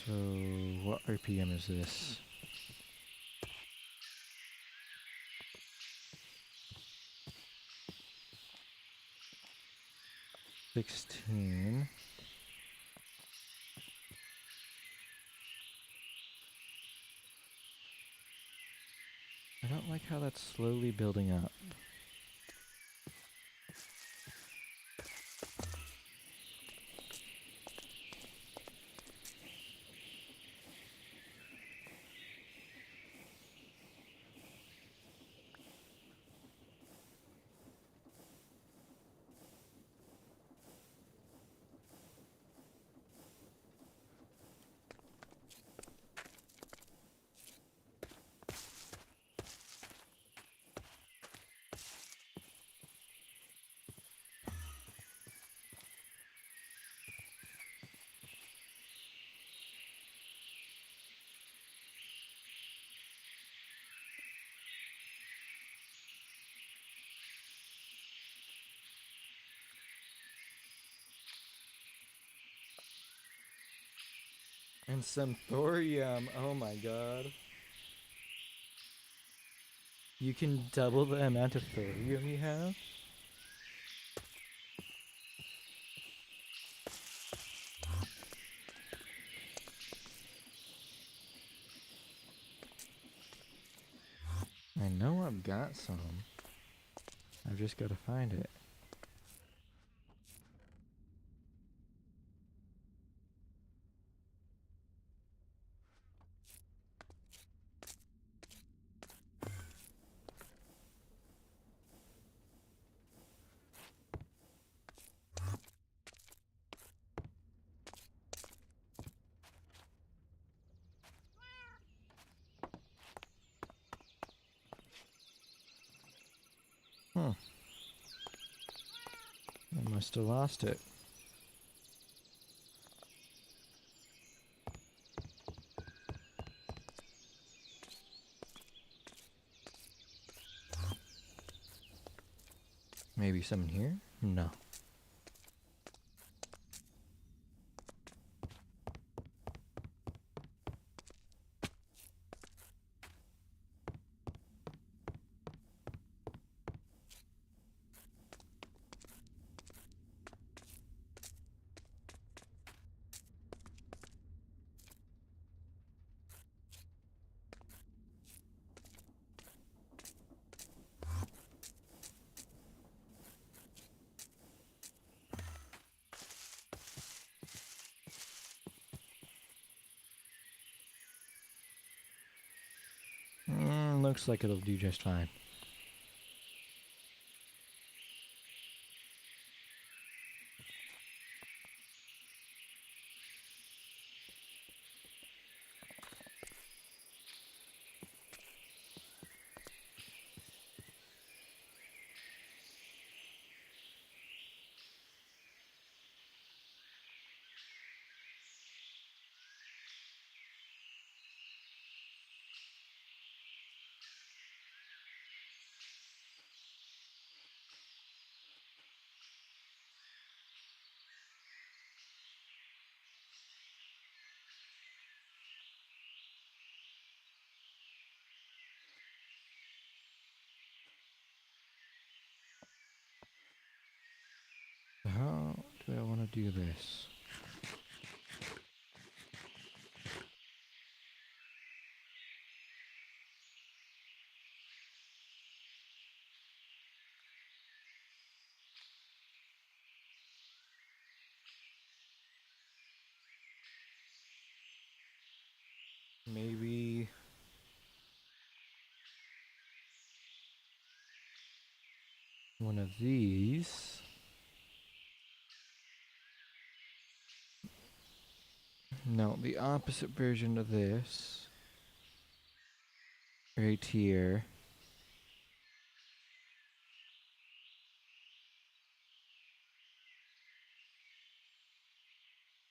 So, what RPM is this? 16. I don't like how that's slowly building up. And some thorium. Oh my god. You can double the amount of thorium you have? I know I've got some. I've just got to find it. Huh. I must have lost it. Maybe some in here? No. Looks like it'll do just fine. How do I want to do this? Maybe one of these. No, the opposite version of this. Right here.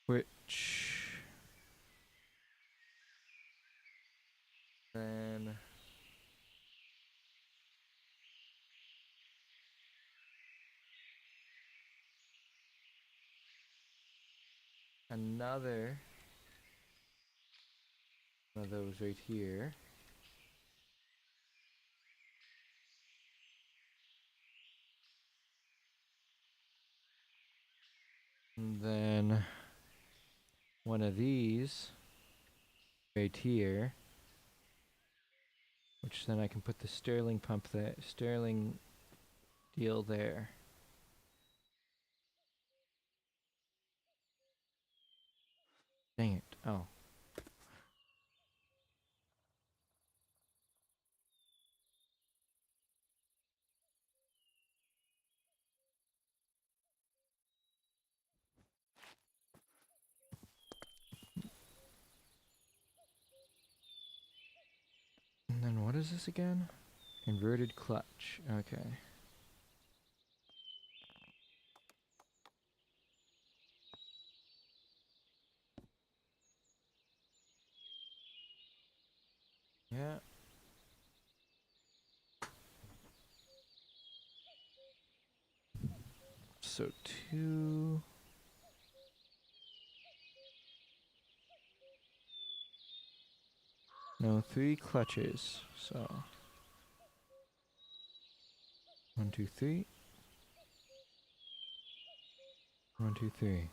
Which then another one of those right here. And then one of these right here. Which then I can put the Sterling pump there, Sterling deal there. Dang it. Oh. And then what is this again? Inverted clutch. Okay. Yeah. So 2. No, 3 clutches. So 1, 2, 3. 1, 2, 3.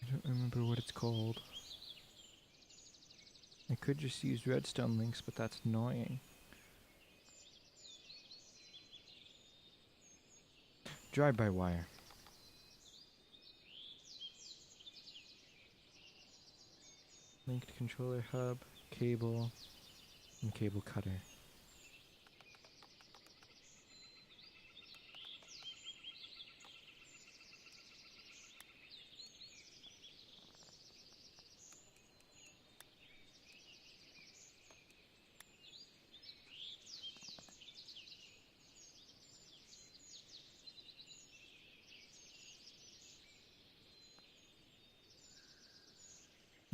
I don't remember what it's called. I could just use redstone links, but that's annoying. Drive-by-wire. Linked controller hub, cable, and cable cutter.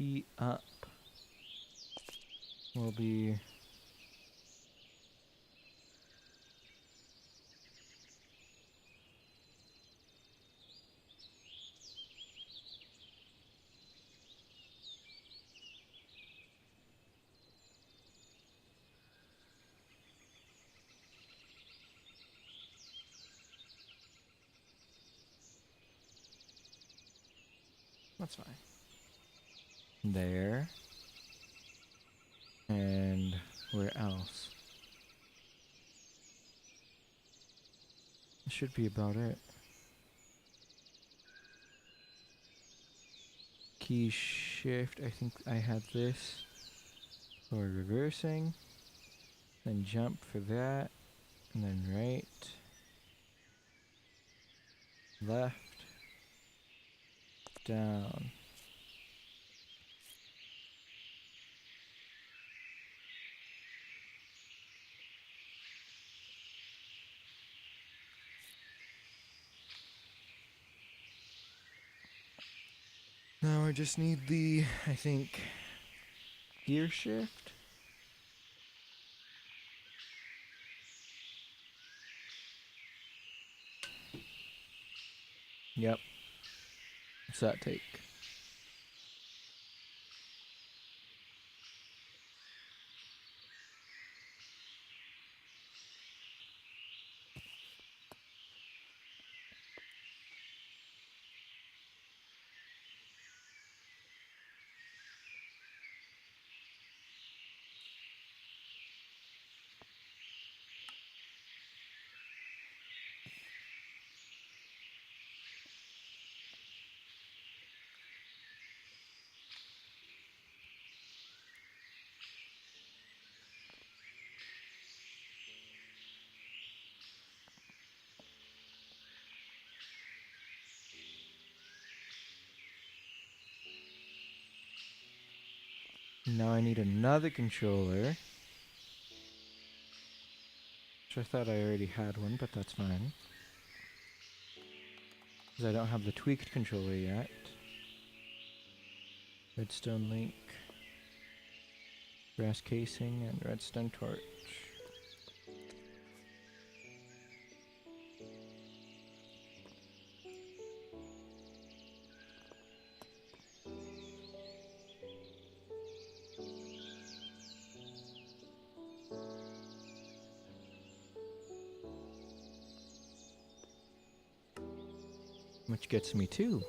E up will be that's fine. There. And where else? This should be about it. Key shift, I think I had this for reversing. Then jump for that. And then right. Left. Down. Now I just need the, I think, gear shift. Yep. What's that take? Now I need another controller. Which I thought I already had one, but that's fine. Because I don't have the tweaked controller yet. Redstone link. Brass casing and redstone torch. Which gets me 2.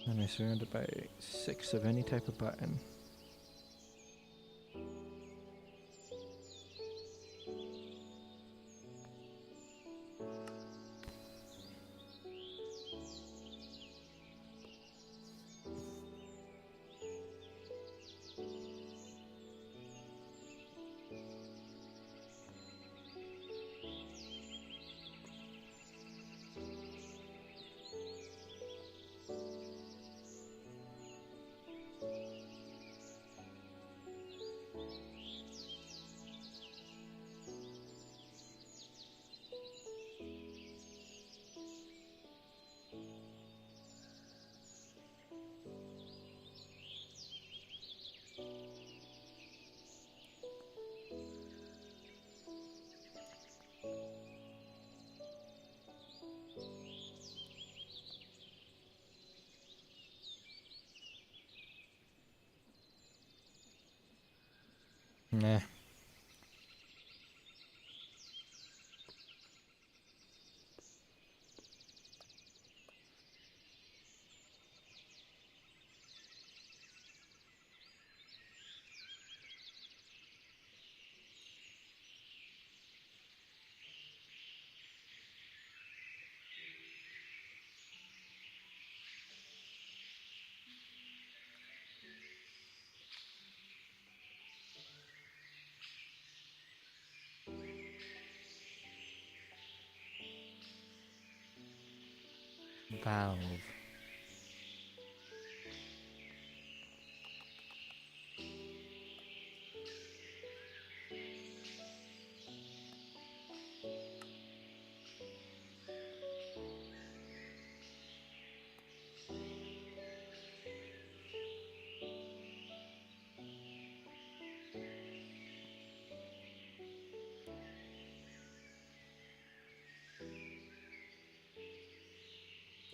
And I'm surrounded by 6 of any type of button. Nah. Valve.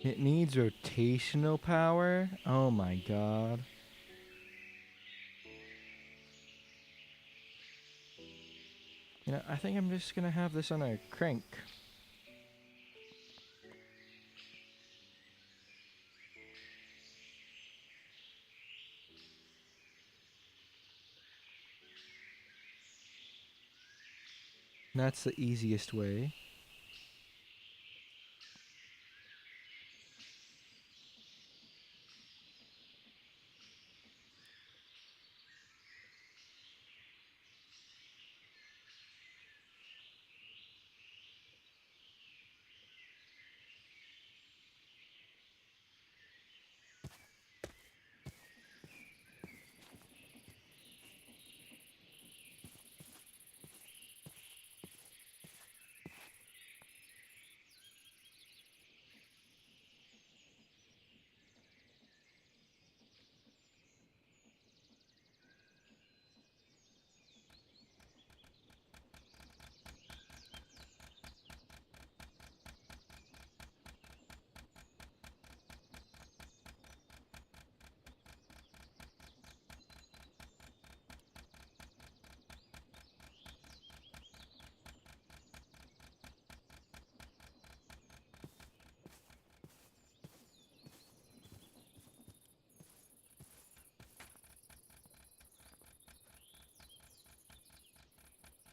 It needs rotational power? Oh my god. You know, I think I'm just gonna have this on a crank. That's the easiest way.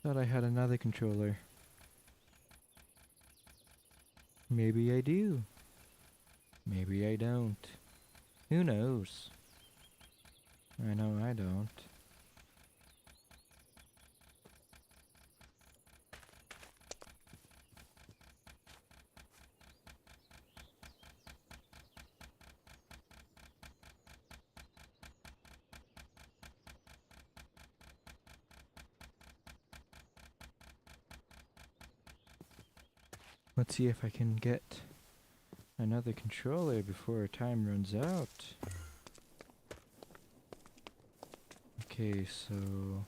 Thought I had another controller. Maybe I do. Maybe I don't. Who knows? I know I don't. Let's see if I can get another controller before time runs out. Okay, so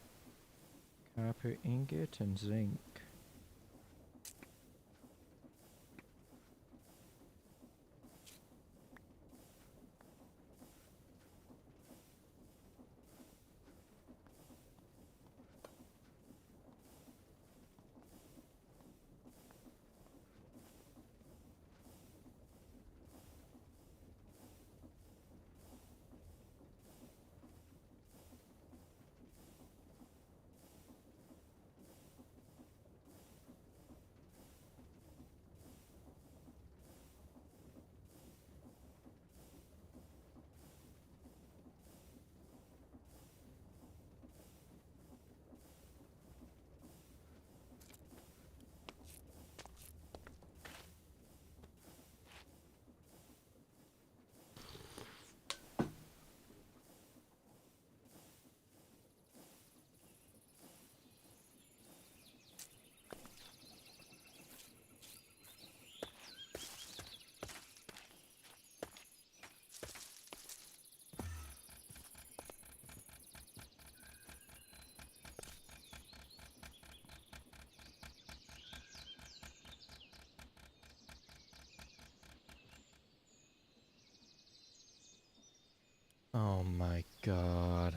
copper ingot and zinc. Oh my god.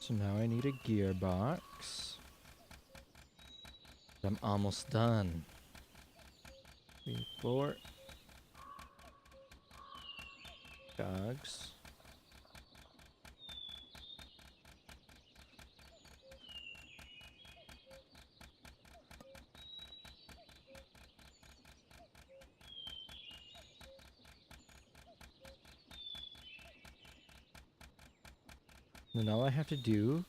So now I need a gearbox. I'm almost done. 3, 4. Dogs. Then all I have to do,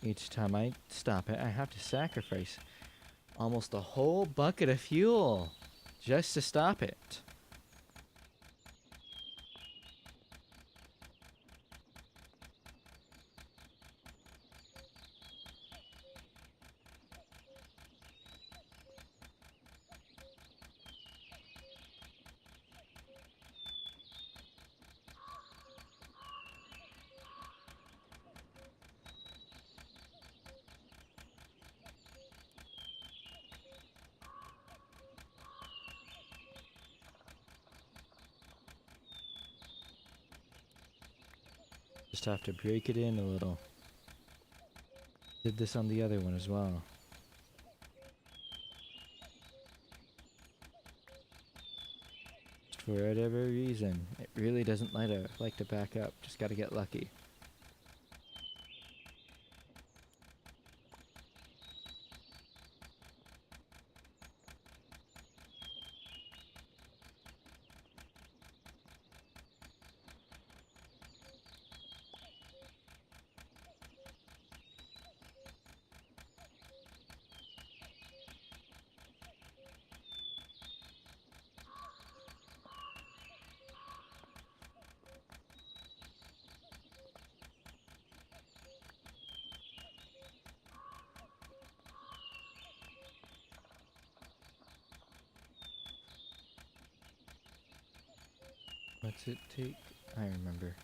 each time I stop it, I have to sacrifice almost a whole bucket of fuel just to stop it. Just have to break it in a little. Did this on the other one as well. Just for whatever reason, it really doesn't like to back up. Just gotta get lucky. What's it take? I remember.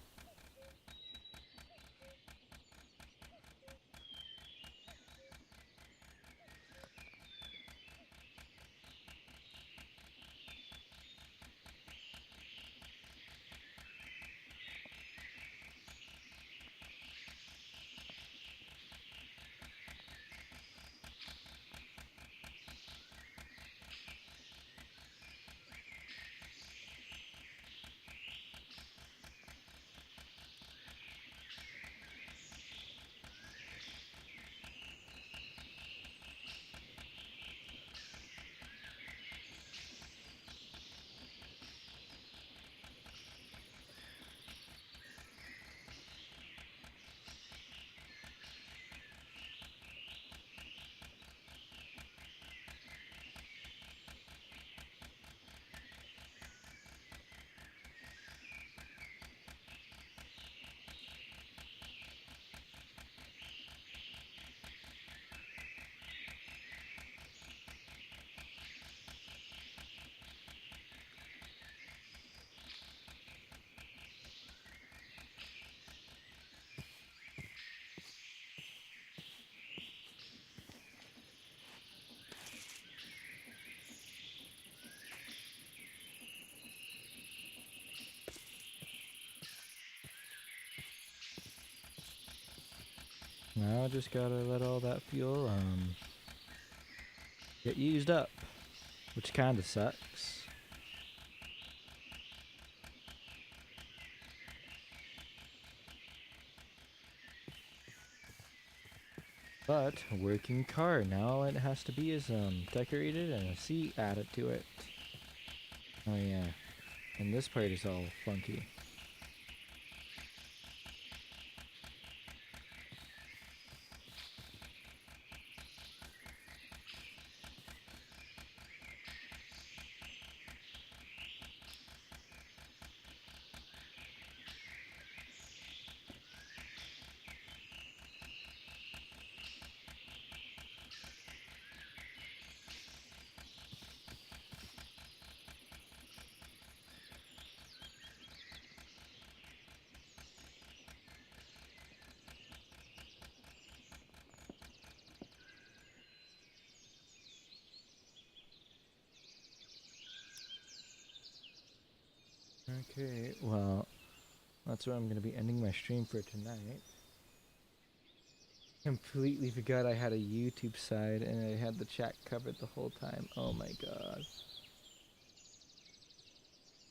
Now I just gotta let all that fuel get used up, which kinda sucks. But a working car, now all it has to be is decorated and a seat added to it. Oh yeah, and this part is all funky. Okay, well, that's where I'm gonna be ending my stream for tonight. Completely forgot I had a YouTube side and I had the chat covered the whole time. Oh my god.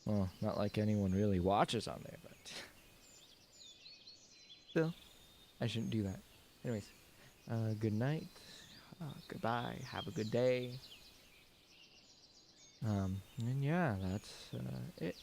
Well, not like anyone really watches on there, but Still, I shouldn't do that. Anyways, good night. Goodbye. Have a good day. And yeah, that's it.